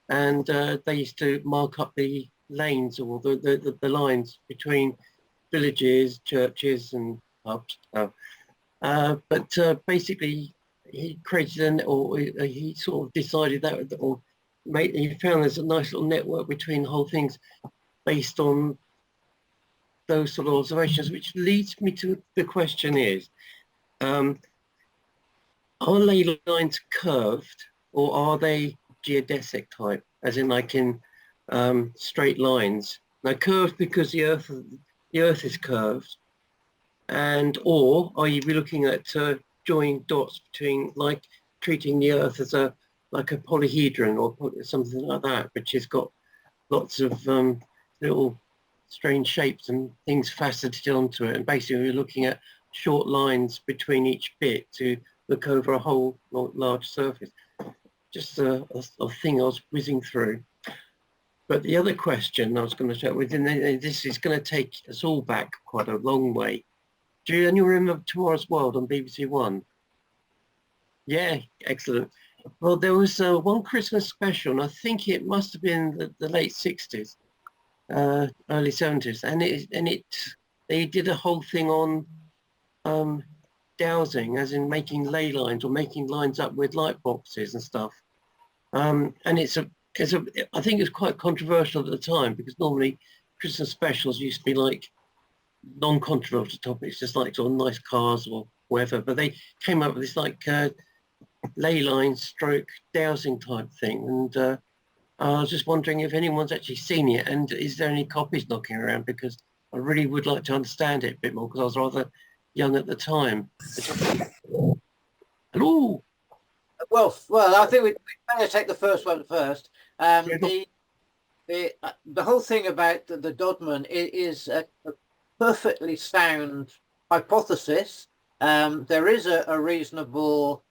and they used to mark up the lanes or the lines between villages, churches, and pubs. But basically, he created he sort of decided that, or he found there's a nice little network between whole things based on those sort of observations, which leads me to the question is, are ley lines curved, or are they geodesic type, as in like in straight lines? Now, curved because the earth is curved, and or are you looking at joining dots between, like treating the earth as like a polyhedron or something like that, which has got lots of little strange shapes and things faceted onto it, and basically we're looking at short lines between each bit to look over a whole large surface. Just a thing I was whizzing through. But the other question I was going to share with, and this is going to take us all back quite a long way. Do you remember Tomorrow's World on BBC One? Yeah, excellent. Well, there was one Christmas special, and I think it must have been the late 60s, early 70s, and they did a whole thing on dowsing, as in making ley lines or making lines up with light boxes and stuff. And I think it's quite controversial at the time, because normally Christmas specials used to be like non-controversial topics, just like sort of nice cars or whatever. But they came up with this like ley line stroke dowsing type thing, and I was just wondering if anyone's actually seen it, and is there any copies knocking around, because I really would like to understand it a bit more, because I was rather young at the time. Hello. Well, I think we better take the first one first. The whole thing about the Dodman is a perfectly sound hypothesis. There is a reasonable.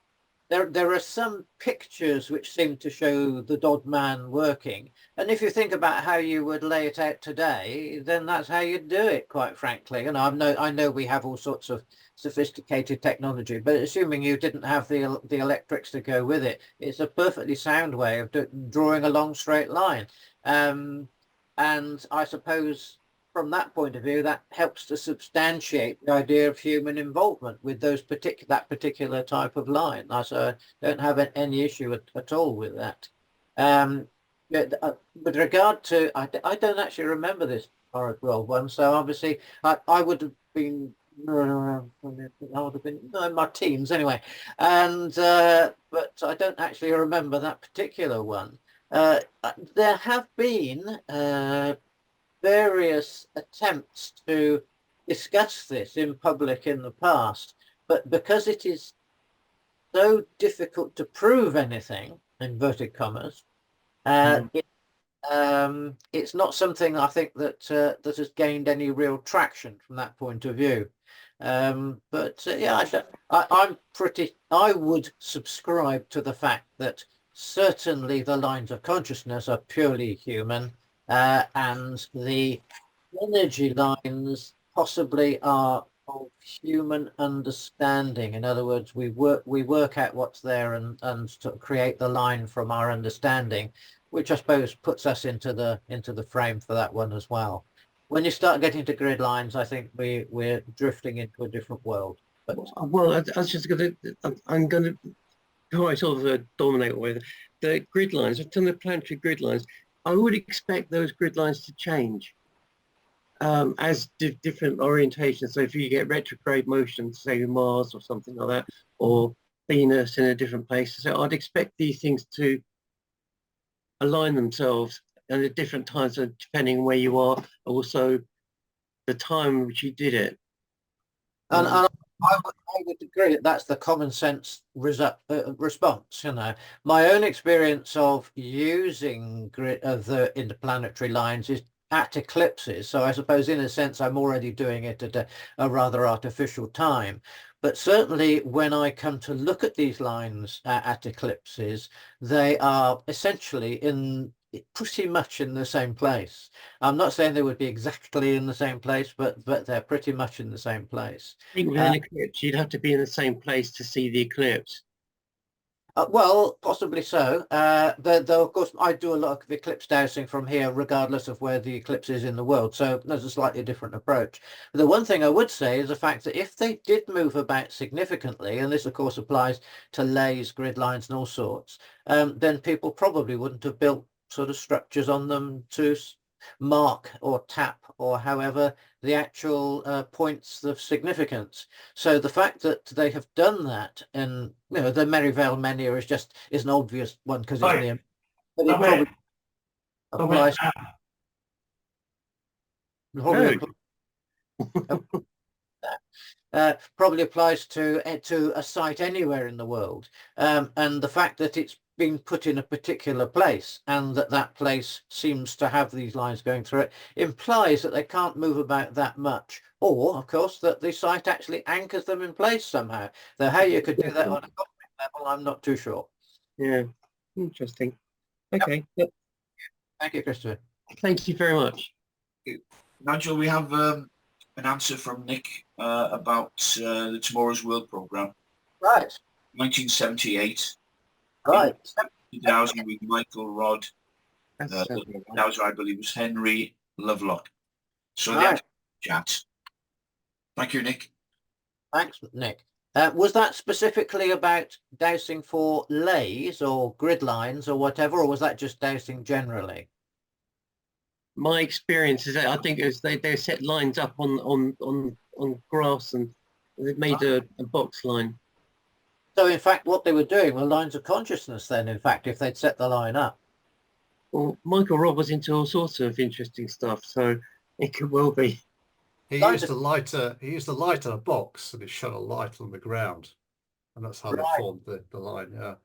There are some pictures which seem to show the Dodman working, and if you think about how you would lay it out today, then that's how you'd do it. Quite frankly, and I know we have all sorts of sophisticated technology, but assuming you didn't have the electrics to go with it, it's a perfectly sound way of drawing a long straight line. And I suppose from that point of view, that helps to substantiate the idea of human involvement with that particular type of line. So I don't have any issue at all with that. With regard to, I don't actually remember this Merrivale one, so obviously I would have been. I would have been in my teens anyway, and but I don't actually remember that particular one. There have been various attempts to discuss this in public in the past, but because it is so difficult to prove anything, inverted commas, it's not something I think that has gained any real traction from that point of view. Yeah, I would subscribe to the fact that certainly the lines of consciousness are purely human, and the energy lines possibly are of human understanding. In other words, we work out what's there and to create the line from our understanding, which I suppose puts us into the frame for that one as well. When you start getting to grid lines, I think we're drifting into a different world. But well, I was just I'm going to before I sort of dominate with the grid lines, the planetary grid lines. I would expect those grid lines to change as different orientations. So if you get retrograde motion, say Mars or something like that, or Venus in a different place, so I'd expect these things to align themselves at different times, depending where you are, also the time in which you did it. And I would agree that that's the common sense response. My own experience of using the interplanetary lines is at eclipses. So I suppose in a sense I'm already doing it at a rather artificial time. But certainly when I come to look at these lines at eclipses, they are essentially pretty much in the same place. I'm not saying they would be exactly in the same place, but they're pretty much in the same place. I think with an eclipse, you'd have to be in the same place to see the eclipse. Well, possibly so. Though, of course, I do a lot of eclipse dowsing from here, regardless of where the eclipse is in the world. So there's a slightly different approach. But the one thing I would say is the fact that if they did move about significantly, and this, of course, applies to leys, grid lines, and all sorts, then people probably wouldn't have built sort of structures on them to mark or tap or however the actual points of significance. So the fact that they have done that, and the Merrivale Menhir is an obvious one because it's near, but it probably applies to a site anywhere in the world, and the fact that it's been put in a particular place and that place seems to have these lines going through it implies that they can't move about that much, or of course that the site actually anchors them in place somehow. Though how you could do that on a cosmic level, I'm not too sure. Yeah, interesting. Okay. Yep. Thank you, Christopher. Thank you very much. Nigel, we have an answer from Nick about the Tomorrow's World programme. Right. 1978. Right. Dowsing with Michael Rodd. Dowser, I believe, was Henry Lovelock. So that's chat. Thank you, Nick. Thanks, Nick. Was that specifically about dowsing for leys or grid lines or whatever, or was that just dowsing generally? My experience is that I think it was they set lines up on grass and they made a box line. So in fact, what they were doing were lines of consciousness then, in fact, if they'd set the line up. Well, Michael Robb was into all sorts of interesting stuff, so it could well be. He used to light a box and he shone a light on the ground, and that's how they formed the line. Yeah.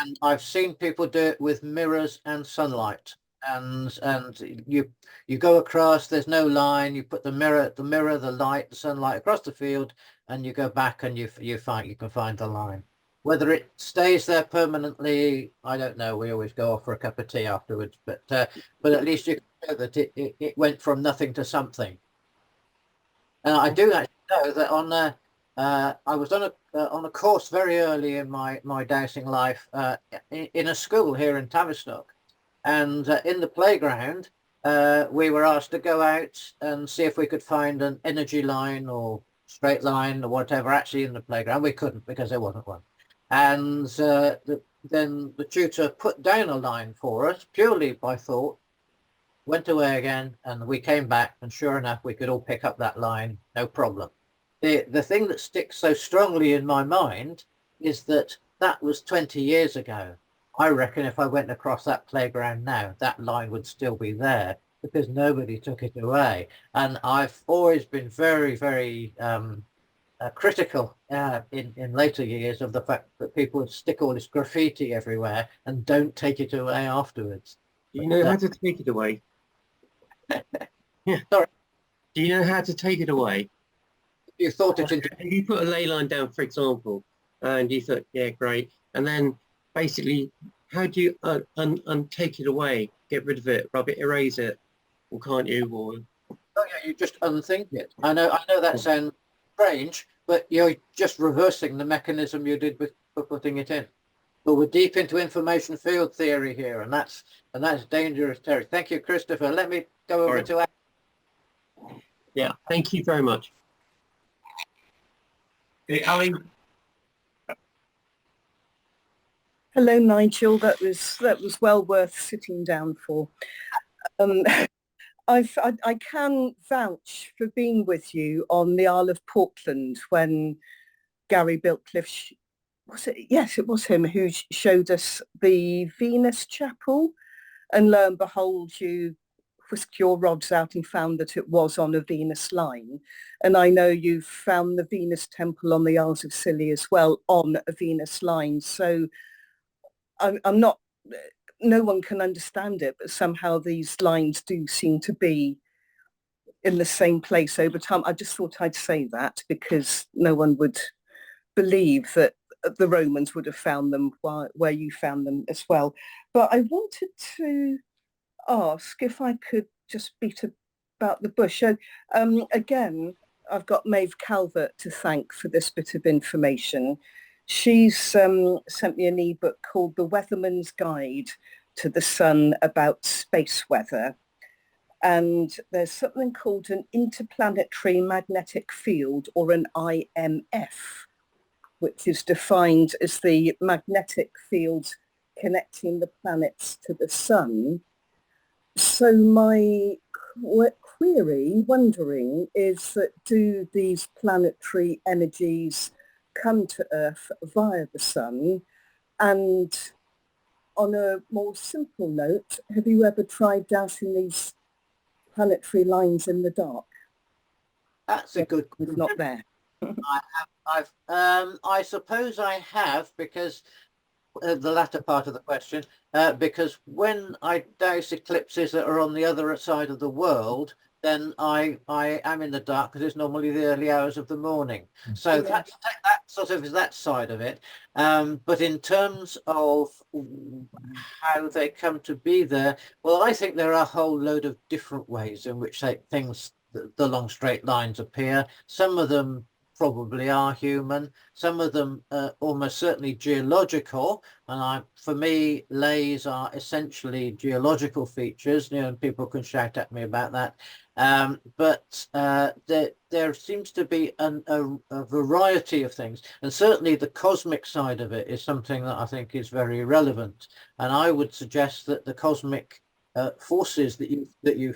And I've seen people do it with mirrors and sunlight. And you go across, there's no line, you put the mirror, the light, the sunlight across the field, and you go back and you can find the line. Whether it stays there permanently, I don't know. We always go off for a cup of tea afterwards, but at least you can know that it went from nothing to something. And I do actually know that I was on a course very early in my dowsing life in a school here in Tavistock, and in the playground we were asked to go out and see if we could find an energy line or straight line or whatever actually in the playground. We couldn't because there wasn't one, and then the tutor put down a line for us purely by thought, went away again, and we came back, and sure enough we could all pick up that line, no problem. The thing that sticks so strongly in my mind is that was 20 years ago. I reckon if I went across that playground now, that line would still be there because nobody took it away. And I've always been very, very critical in later years of the fact that people would stick all this graffiti everywhere and don't take it away afterwards. Do you know how to take it away? Yeah. Sorry. Do you know how to take it away? You thought it into... If you put a ley line down, for example, and you thought, yeah, great, and then basically, how do you take it away, get rid of it, rub it, erase it, or can't you? Or... Oh yeah, you just unthink it. I know that sounds strange, but you're just reversing the mechanism you did for putting it in. But we're deep into information field theory here, and that's dangerous territory. Thank you, Christopher. Let me go over to Alan. Yeah, thank you very much. Hey, Alan. Hello, Nigel. That was well worth sitting down for. I can vouch for being with you on the Isle of Portland when Gary Biltcliffe, was it? Yes, it was him who showed us the Venus Chapel, and lo and behold, you whisked your rods out and found that it was on a Venus line. And I know you've found the Venus Temple on the Isles of Scilly as well on a Venus line. So I'm not, no one can understand it, but somehow these lines do seem to be in the same place over time. I just thought I'd say that because no one would believe that the Romans would have found them where you found them as well. But I wanted to ask if I could just beat about the bush. So again, I've got Maeve Calvert to thank for this bit of information. She's sent me an ebook called The Weatherman's Guide to the Sun about space weather. And there's something called an Interplanetary Magnetic Field, or an IMF, which is defined as the magnetic field connecting the planets to the sun. So my wondering is that do these planetary energies come to Earth via the sun? And on a more simple note, have you ever tried dowsing these planetary lines in the dark? That's a good question. It's not there. I suppose I have, because the latter part of the question, because when I douse eclipses that are on the other side of the world, then I am in the dark because it's normally the early hours of the morning. So that sort of is that side of it. But in terms of how they come to be there, well, I think there are a whole load of different ways in which the long straight lines appear. Some of them probably are human, some of them almost certainly geological, and for me leys are essentially geological features, and people can shout at me about that, but there seems to be a variety of things, and certainly the cosmic side of it is something that I think is very relevant, and I would suggest that the cosmic forces that you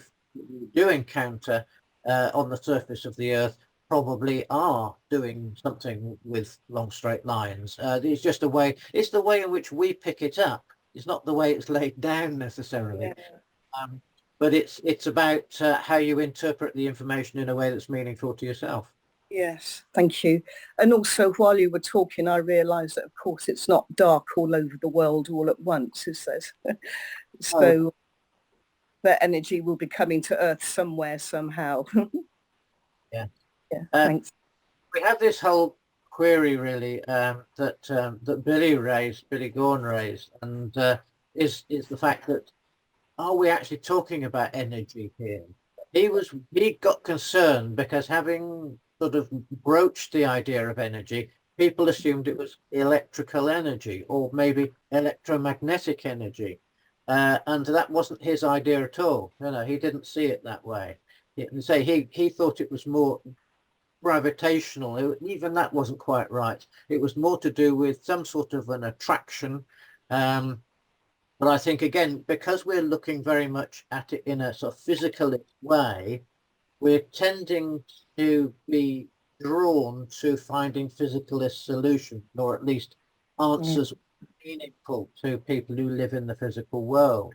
do encounter on the surface of the Earth probably are doing something with long straight lines. It's just it's the way in which we pick it up. It's not the way it's laid down necessarily. Yeah. but it's about how you interpret the information in a way that's meaningful to yourself. Yes, thank you. And also, while you were talking, I realised that, of course, it's not dark all over the world all at once, is there? So the energy will be coming to Earth somewhere, somehow. Yeah. Yeah, thanks. We have this whole query, really, that Billy Gorn raised, and is the fact that, are we actually talking about energy here? He got concerned because, having sort of broached the idea of energy, people assumed it was electrical energy or maybe electromagnetic energy, and that wasn't his idea at all. He didn't see it that way. He thought it was more gravitational. Even that wasn't quite right. It was more to do with some sort of an attraction. But I think, again, because we're looking very much at it in a sort of physicalist way, we're tending to be drawn to finding physicalist solutions, or at least answers meaningful to people who live in the physical world.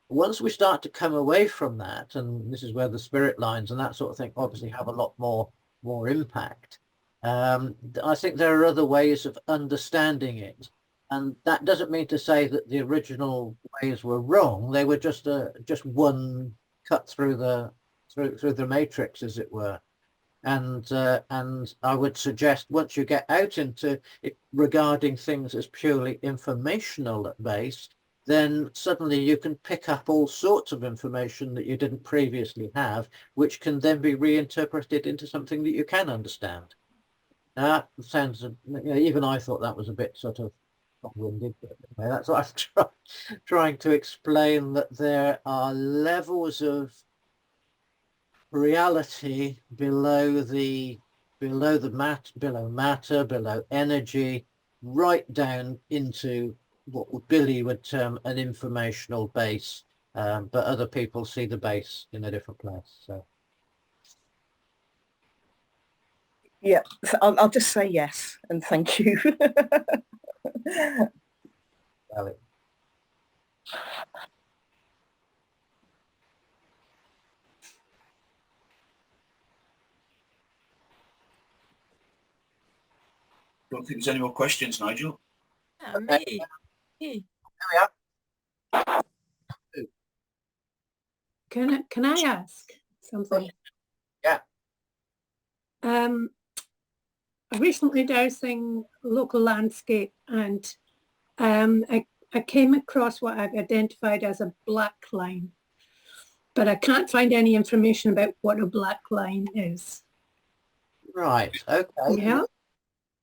Once we start to come away from that, and this is where the spirit lines and that sort of thing obviously have a lot more impact, I think there are other ways of understanding it. And that doesn't mean to say that the original ways were wrong. They were just one cut through the matrix, as it were. And I would suggest, once you get out into it regarding things as purely informational at base, then suddenly you can pick up all sorts of information that you didn't previously have, which can then be reinterpreted into something that you can understand. Now, that sounds, even I thought that was a bit sort of winded, but that's what I'm trying to explain, that there are levels of reality below matter, below energy, right down into what Billy would term an informational base, but other people see the base in a different place. So yeah, so I'll just say yes and thank you. Ellie. Don't think there's any more questions, Nigel. Me. Can I ask something? Yeah. I recently dowsing local landscape, and I came across what I've identified as a black line, but I can't find any information about what a black line is. Right. Okay. Yeah.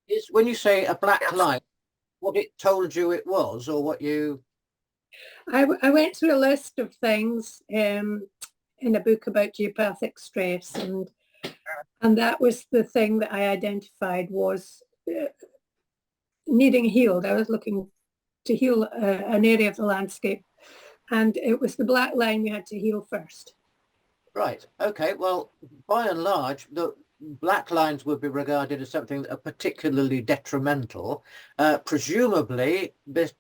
Is, when you say a black line, what it told you it was, or what you? I went through a list of things in a book about geopathic stress, and that was the thing that I identified was needing healed. I was looking to heal an area of the landscape, and it was the black line we had to heal first. Right. Okay. Well, by and large, the black lines would be regarded as something that are particularly detrimental, presumably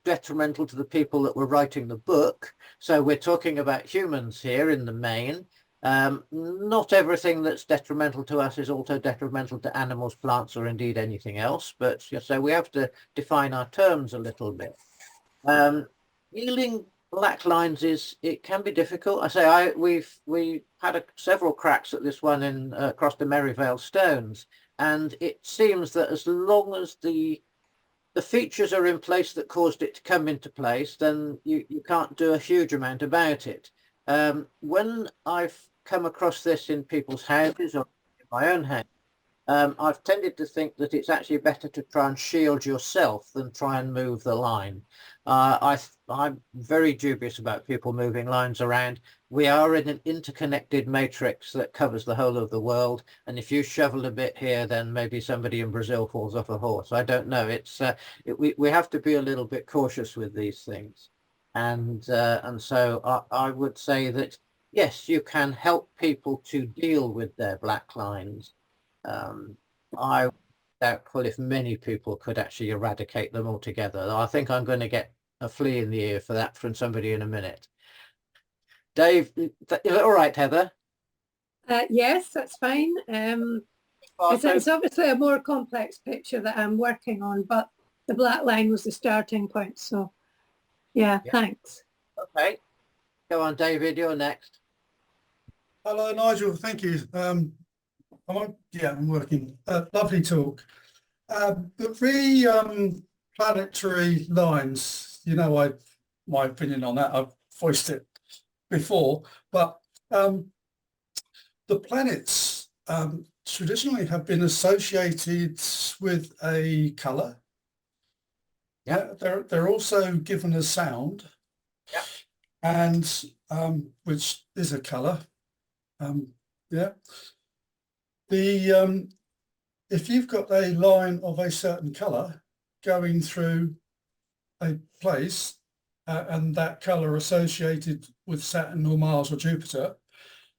detrimental to the people that were writing the book. So we're talking about humans here in the main. Not everything that's detrimental to us is also detrimental to animals, plants, or indeed anything else. But so we have to define our terms a little bit. Healing black lines it can be difficult. I say we had several cracks at this one in across the Merrivale stones, and it seems that as long as the features are in place that caused it to come into place, then you can't do a huge amount about it. When I've come across this in people's houses or in my own house, I've tended to think that it's actually better to try and shield yourself than try and move the line. I'm very dubious about people moving lines around. We are in an interconnected matrix that covers the whole of the world, and if you shovel a bit here, then maybe somebody in Brazil falls off a horse. I don't know. We have to be a little bit cautious with these things, and so I would say that yes, you can help people to deal with their black lines. I doubtful if many people could actually eradicate them altogether. I think I'm going to get a flea in the ear for that from somebody in a minute. Dave, is it all right, Heather? Yes, that's fine. So, It's obviously a more complex picture that I'm working on, but the black line was the starting point. So, yeah. Thanks. okay. Go on, David, you're next. Hello, Nigel. Thank you. I'm working. Lovely talk. The three planetary lines, you know, my opinion on that, I've voiced it before, but the planets traditionally have been associated with a colour. Yeah. They're also given a sound. Yeah. And which is a colour. Yeah. If you've got a line of a certain colour going through a place and that colour associated with Saturn or Mars or Jupiter,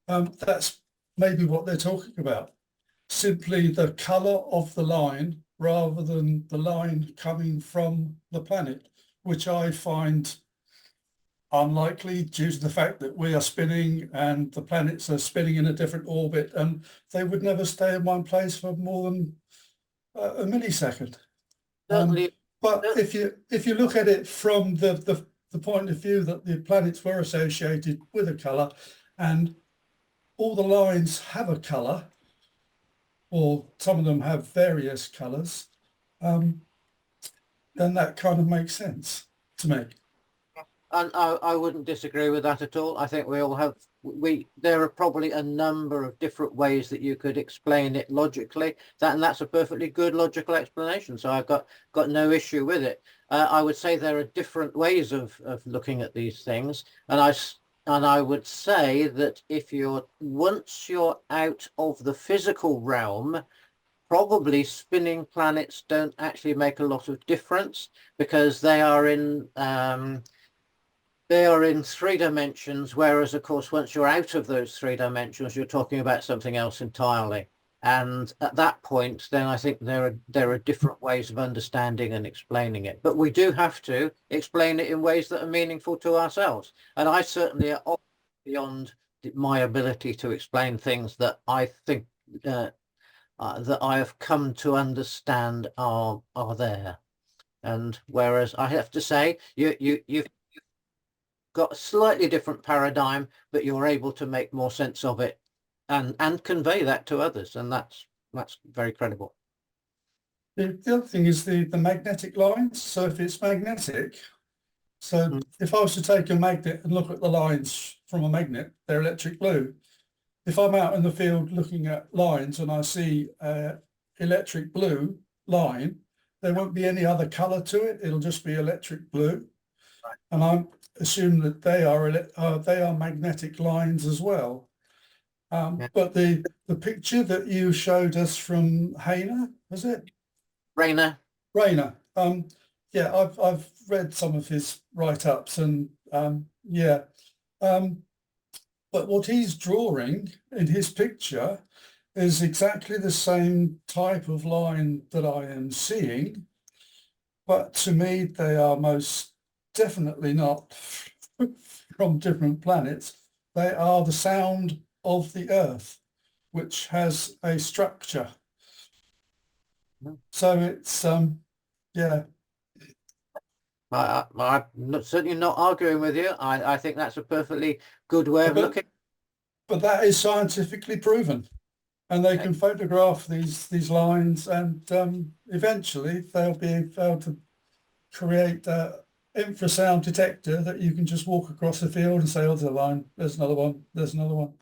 that's maybe what they're talking about. Simply the colour of the line rather than the line coming from the planet, which I find unlikely due to the fact that we are spinning and the planets are spinning in a different orbit, and they would never stay in one place for more than a millisecond. But if you look at it from the point of view that the planets were associated with a colour, and all the lines have a colour, or some of them have various colours, then that kind of makes sense to me. And I wouldn't disagree with that at all. I think we all have, there are probably a number of different ways that you could explain it logically, and that's a perfectly good logical explanation. So I've got no issue with it. I would say there are different ways of looking at these things. And I would say that once you're out of the physical realm, probably spinning planets don't actually make a lot of difference, because they are in three dimensions, whereas of course once you're out of those three dimensions, you're talking about something else entirely. And at that point, then I think there are different ways of understanding and explaining it. But we do have to explain it in ways that are meaningful to ourselves. And I certainly are beyond my ability to explain things that I think that I have come to understand are there. And whereas I have to say, you've got a slightly different paradigm, but you're able to make more sense of it and convey that to others, and that's very credible. The other thing is the magnetic lines. So if it's magnetic, if I was to take a magnet and look at the lines from a magnet, they're electric blue. If I'm out in the field looking at lines and I see electric blue line, there won't be any other colour to it. It'll just be electric blue. Right. And I assume that they are magnetic lines as well. But the picture that you showed us from Hayner, was it? Rayner. Yeah, I've read some of his write-ups, and but what he's drawing in his picture is exactly the same type of line that I am seeing, but to me they are most definitely not from different planets. They are the sound of the Earth, which has a structure. So it's yeah. I'm certainly not arguing with you. I think that's a perfectly good way of looking. But that is scientifically proven, and they can photograph these lines, and eventually they'll be able to create an infrasound detector that you can just walk across the field and say, oh, there's a line, there's another one, there's another one.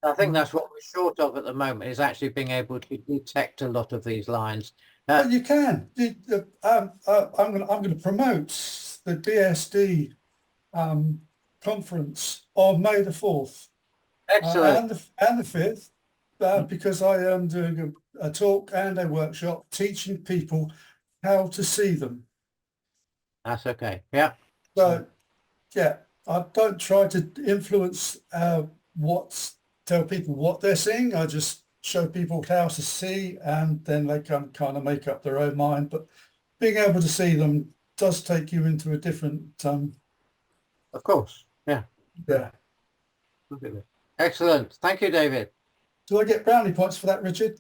I think that's what we're short of at the moment, is actually being able to detect a lot of these lines. But you can. I'm going to promote the BSD conference on May the 4th. Excellent. And the 5th, because I am doing a talk and a workshop teaching people how to see them. That's okay. Yeah. So, yeah, I don't try to influence tell people what they're seeing. I just show people how to see, and then they can kind of make up their own mind. But being able to see them does take you into a different of course. Yeah. Yeah. Excellent. Thank you, David. Do I get brownie points for that, Richard?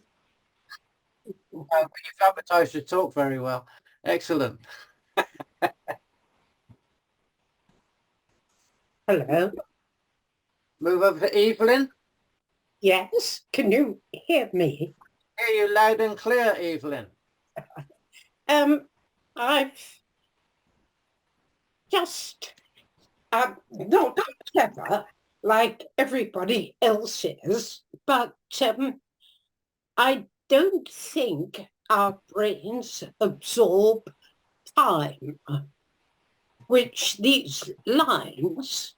You've advertised your talk very well. Excellent. Hello. Move over to Evelyn. Yes, can you hear me? Hear you loud and clear, Evelyn. I've just not clever like everybody else is, but I don't think our brains absorb time, which these lines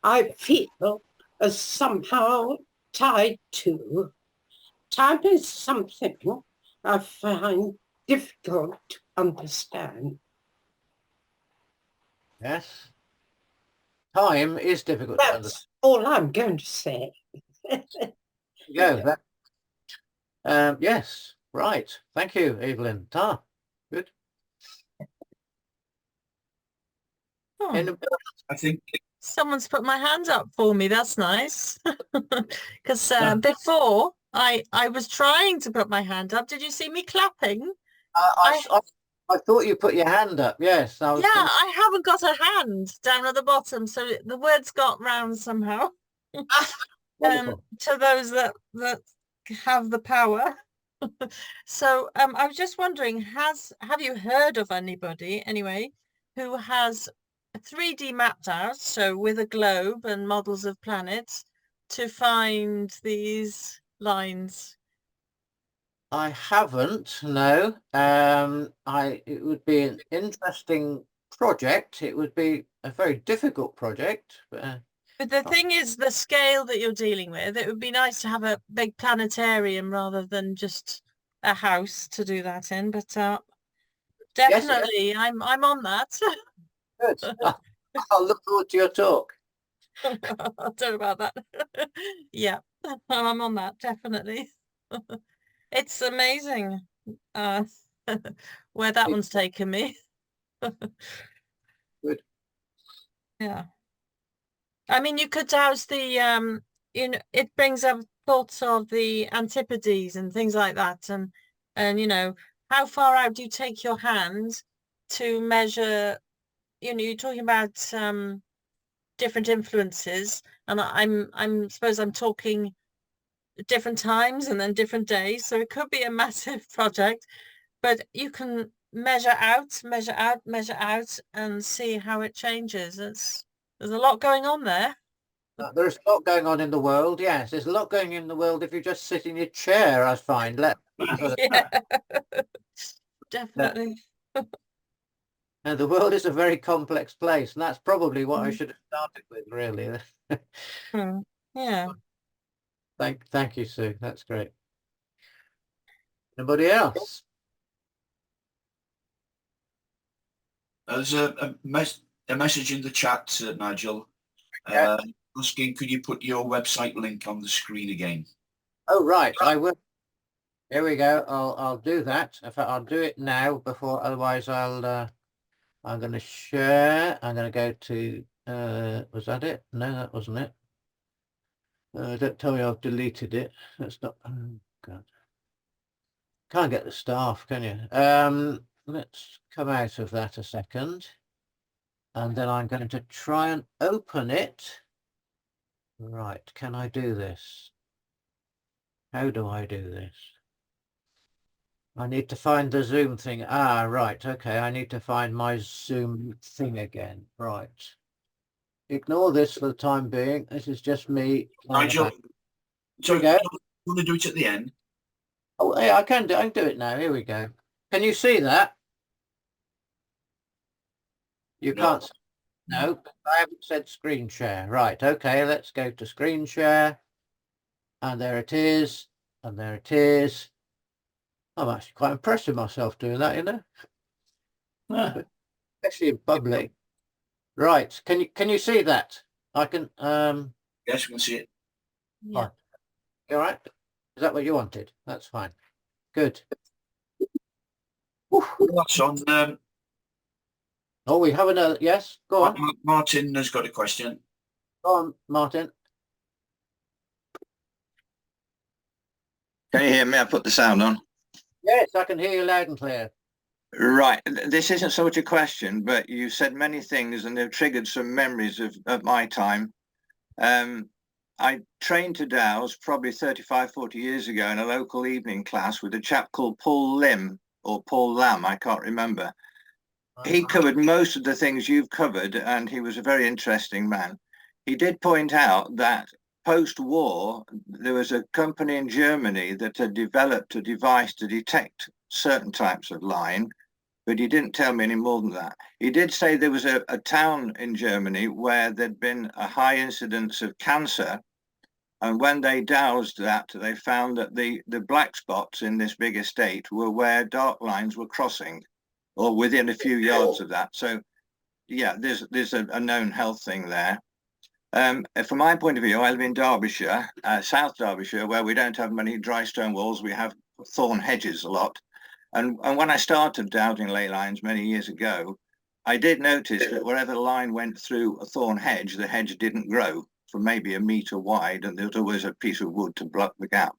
I feel are somehow tied to. Time is something I find difficult to understand. Yes. Time is difficult to understand. That's all I'm going to say. Go. Yes. Right. Thank you, Evelyn. Good. Oh, I think someone's put my hand up for me. That's nice. Because before I was trying to put my hand up. Did you see me clapping? I thought you put your hand up. Yes. I haven't got a hand down at the bottom, so the words got round somehow. To those that have the power. So I was just wondering, have you heard of anybody anyway who has 3D mapped out, so with a globe and models of planets, to find these lines? I haven't, no. It would be an interesting project. It would be a very difficult project. But the thing is, the scale that you're dealing with, it would be nice to have a big planetarium rather than just a house to do that in. But definitely, yes. I'm on that. Good. I'll look forward to your talk. I don't know about that. Yeah, I'm on that, definitely. It's amazing where that one's taken me. Good. Yeah. I mean, you could douse the, it brings up thoughts of the antipodes and things like that. And how far out do you take your hand to measure, you're talking about different influences, and I suppose I'm talking different times and then different days, so it could be a massive project, but you can measure out and see how it changes. There's a lot going on there. There's a lot going on in the world. Yes, there's a lot going in the world if you just sit in your chair, I find. Yeah. Definitely. And the world is a very complex place, and that's probably what I should have started with, really. Yeah. Thank you, Sue. That's great. Anybody else? There's a message in the chat, Nigel, asking, could you put your website link on the screen again? Oh, right. I will. Here we go. I'll do that. In fact, I'll do it now before. Otherwise, I'm going to share. I'm going to go to. Was that it? No, that wasn't it. Don't tell me I've deleted it. That's not. Oh God. Can't get the staff, can you? Let's come out of that a second, and then I'm going to try and open it. Right, can I do this? How do I do this? I need to find the Zoom thing. Right, okay, I need to find my Zoom thing again. Right. Ignore this for the time being. This is just me. Nigel, so you want to do it at the end? Oh, yeah, I can do it now. Here we go. Can you see that? You can't. No, I haven't said screen share. Right. Okay. Let's go to screen share. And there it is. And there it is. I'm actually quite impressed with myself doing that, especially in public. Right. Can you see that? I can. Yes, we can see it. Yeah. All right. Is that what you wanted? That's fine. Good. What's on? Oh, we have another. Yes, go on. Martin has got a question. Go on, Martin. Can you hear me? I put the sound on. Yes, I can hear you loud and clear. Right. This isn't so much a question, but you said many things and they've triggered some memories of my time. I trained to douse probably 35, 40 years ago in a local evening class with a chap called Paul Lim or Paul Lamb, I can't remember. He covered most of the things you've covered, and he was a very interesting man. He did point out that post-war, there was a company in Germany that had developed a device to detect certain types of line, but he didn't tell me any more than that. He did say there was a town in Germany where there'd been a high incidence of cancer, and when they dowsed that, they found that the black spots in this big estate were where dark lines were crossing, or within a few yards of that. So, yeah, there's a known health thing there. From my point of view, I live in Derbyshire, South Derbyshire, where we don't have many dry stone walls. We have thorn hedges a lot. And when I started dowsing ley lines many years ago, I did notice that wherever the line went through a thorn hedge, the hedge didn't grow for maybe a metre wide, and there was always a piece of wood to block the gap.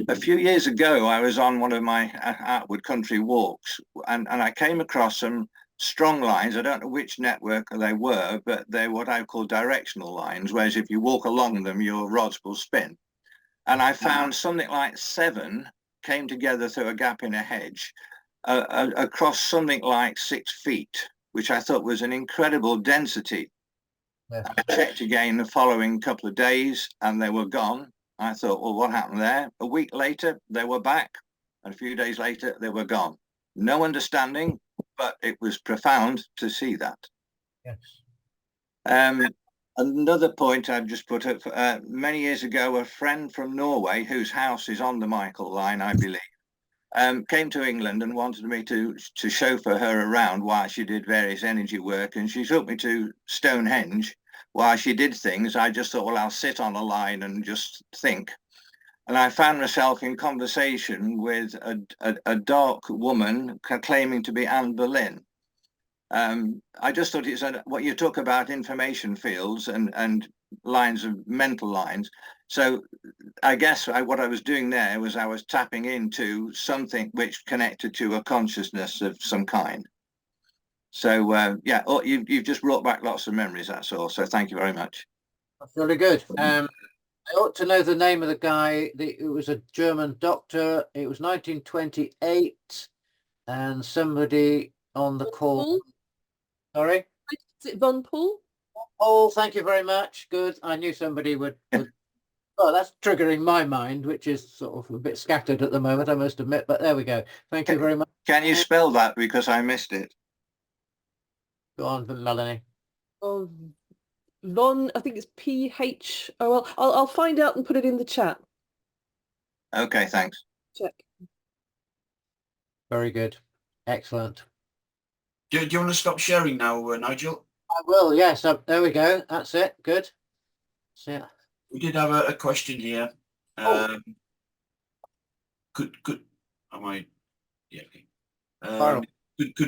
A few years ago, I was on one of my outward country walks, and I came across some strong lines. I don't know which network they were, but they're what I call directional lines, whereas if you walk along them, your rods will spin. And I found something like 7 came together through a gap in a hedge across something like 6 feet, which I thought was an incredible density. Yeah. I checked again the following couple of days and they were gone. I thought, well, what happened there? A week later, they were back. And a few days later, they were gone. No understanding, but it was profound to see that. Yes. Another point I've just put up, many years ago, a friend from Norway, whose house is on the Michael line, I believe, came to England and wanted me to chauffeur her around while she did various energy work. And she took me to Stonehenge. While she did things, I just thought, well, I'll sit on a line and just think. And I found myself in conversation with a dark woman claiming to be Anne Boleyn. I just thought it's what you talk about, information fields and lines of mental lines. So I guess what I was doing there was I was tapping into something which connected to a consciousness of some kind. So yeah, you've just brought back lots of memories, that's all. So thank you very much. That's really good. I ought to know the name of the guy. It was a German doctor. It was 1928, and somebody on the call. Paul? Sorry? Is it Von Paul? Oh, thank you very much. Good. I knew somebody would. Oh, that's triggering my mind, which is sort of a bit scattered at the moment, I must admit. But there we go. Thank you very much. Can you spell that, because I missed it? Go on, Melanie. Oh, Von, I think it's PH. Oh, well, I'll find out and put it in the chat. Okay, thanks. Check. Very good. Excellent. Do you want to stop sharing now, Nigel? I will, yes. There we go. That's it. Good. So, we did have a question here. Could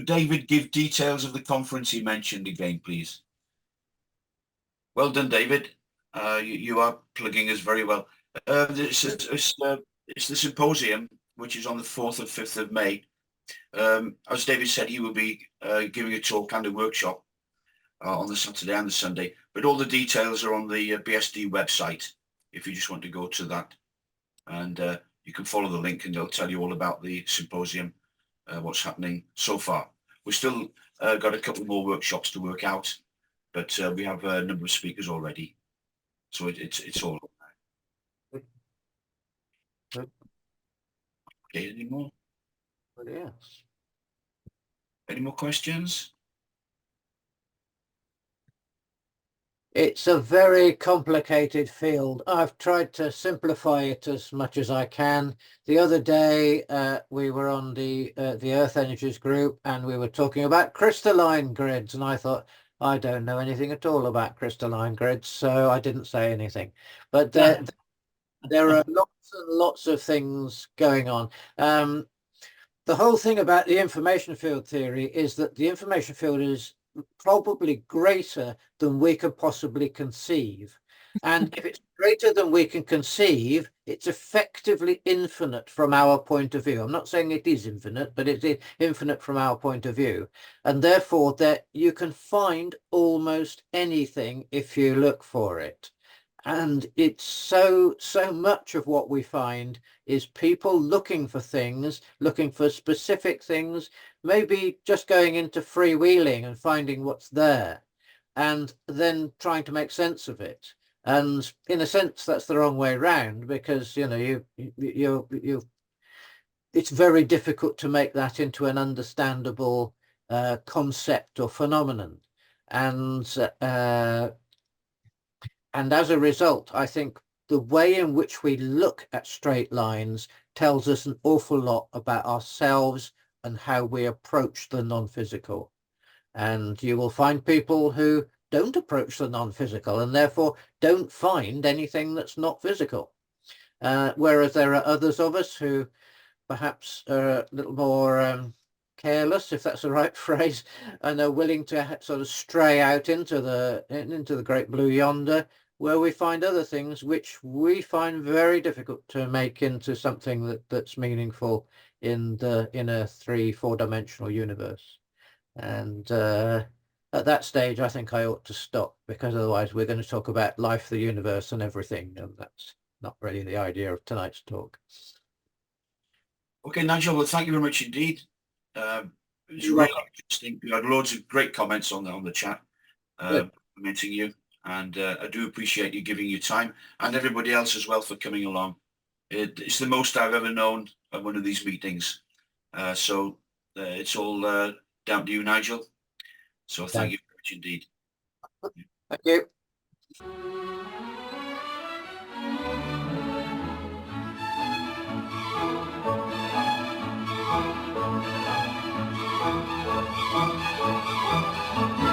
David give details of the conference he mentioned again, please? Well done, David. You are plugging us very well. It's the symposium, which is on the 4th and 5th of May. As David said, he will be giving a talk and a workshop on the Saturday and the Sunday, but all the details are on the BSD website if you just want to go to that, and you can follow the link and they'll tell you all about the symposium, what's happening so far. We've still got a couple more workshops to work out, but we have a number of speakers already, so it's all okay. Any more? Yes. Any more questions? It's a very complicated field. I've tried to simplify it as much as I can. The other day, we were on the Earth Energies group and we were talking about crystalline grids. And I thought, I don't know anything at all about crystalline grids, so I didn't say anything. But there are lots and lots of things going on. The whole thing about the information field theory is that the information field is probably greater than we could possibly conceive. And if it's greater than we can conceive, it's effectively infinite from our point of view. I'm not saying it is infinite, but it's infinite from our point of view. And therefore, that you can find almost anything if you look for it. And it's so much of what we find is people looking for things, looking for specific things, maybe just going into freewheeling and finding what's there, and then trying to make sense of it. And in a sense, that's the wrong way round, because it's very difficult to make that into an understandable concept or phenomenon. And as a result, I think the way in which we look at straight lines tells us an awful lot about ourselves and how we approach the non-physical. And you will find people who don't approach the non-physical and therefore don't find anything that's not physical. Whereas there are others of us who perhaps are a little more careless, if that's the right phrase, and are willing to sort of stray out into the great blue yonder, where we find other things which we find very difficult to make into something that's meaningful in a 3-4 dimensional universe. And at that stage, I think I ought to stop, because otherwise we're going to talk about life, the universe and everything, and that's not really the idea of tonight's talk. Okay, Nigel, well, thank you very much indeed. It was really interesting. We had loads of great comments on the chat, complimenting you, and I do appreciate you giving your time, and everybody else as well for coming along. It's the most I've ever known at one of these meetings. So it's all down to you, Nigel. So thank you very much indeed. Thank you.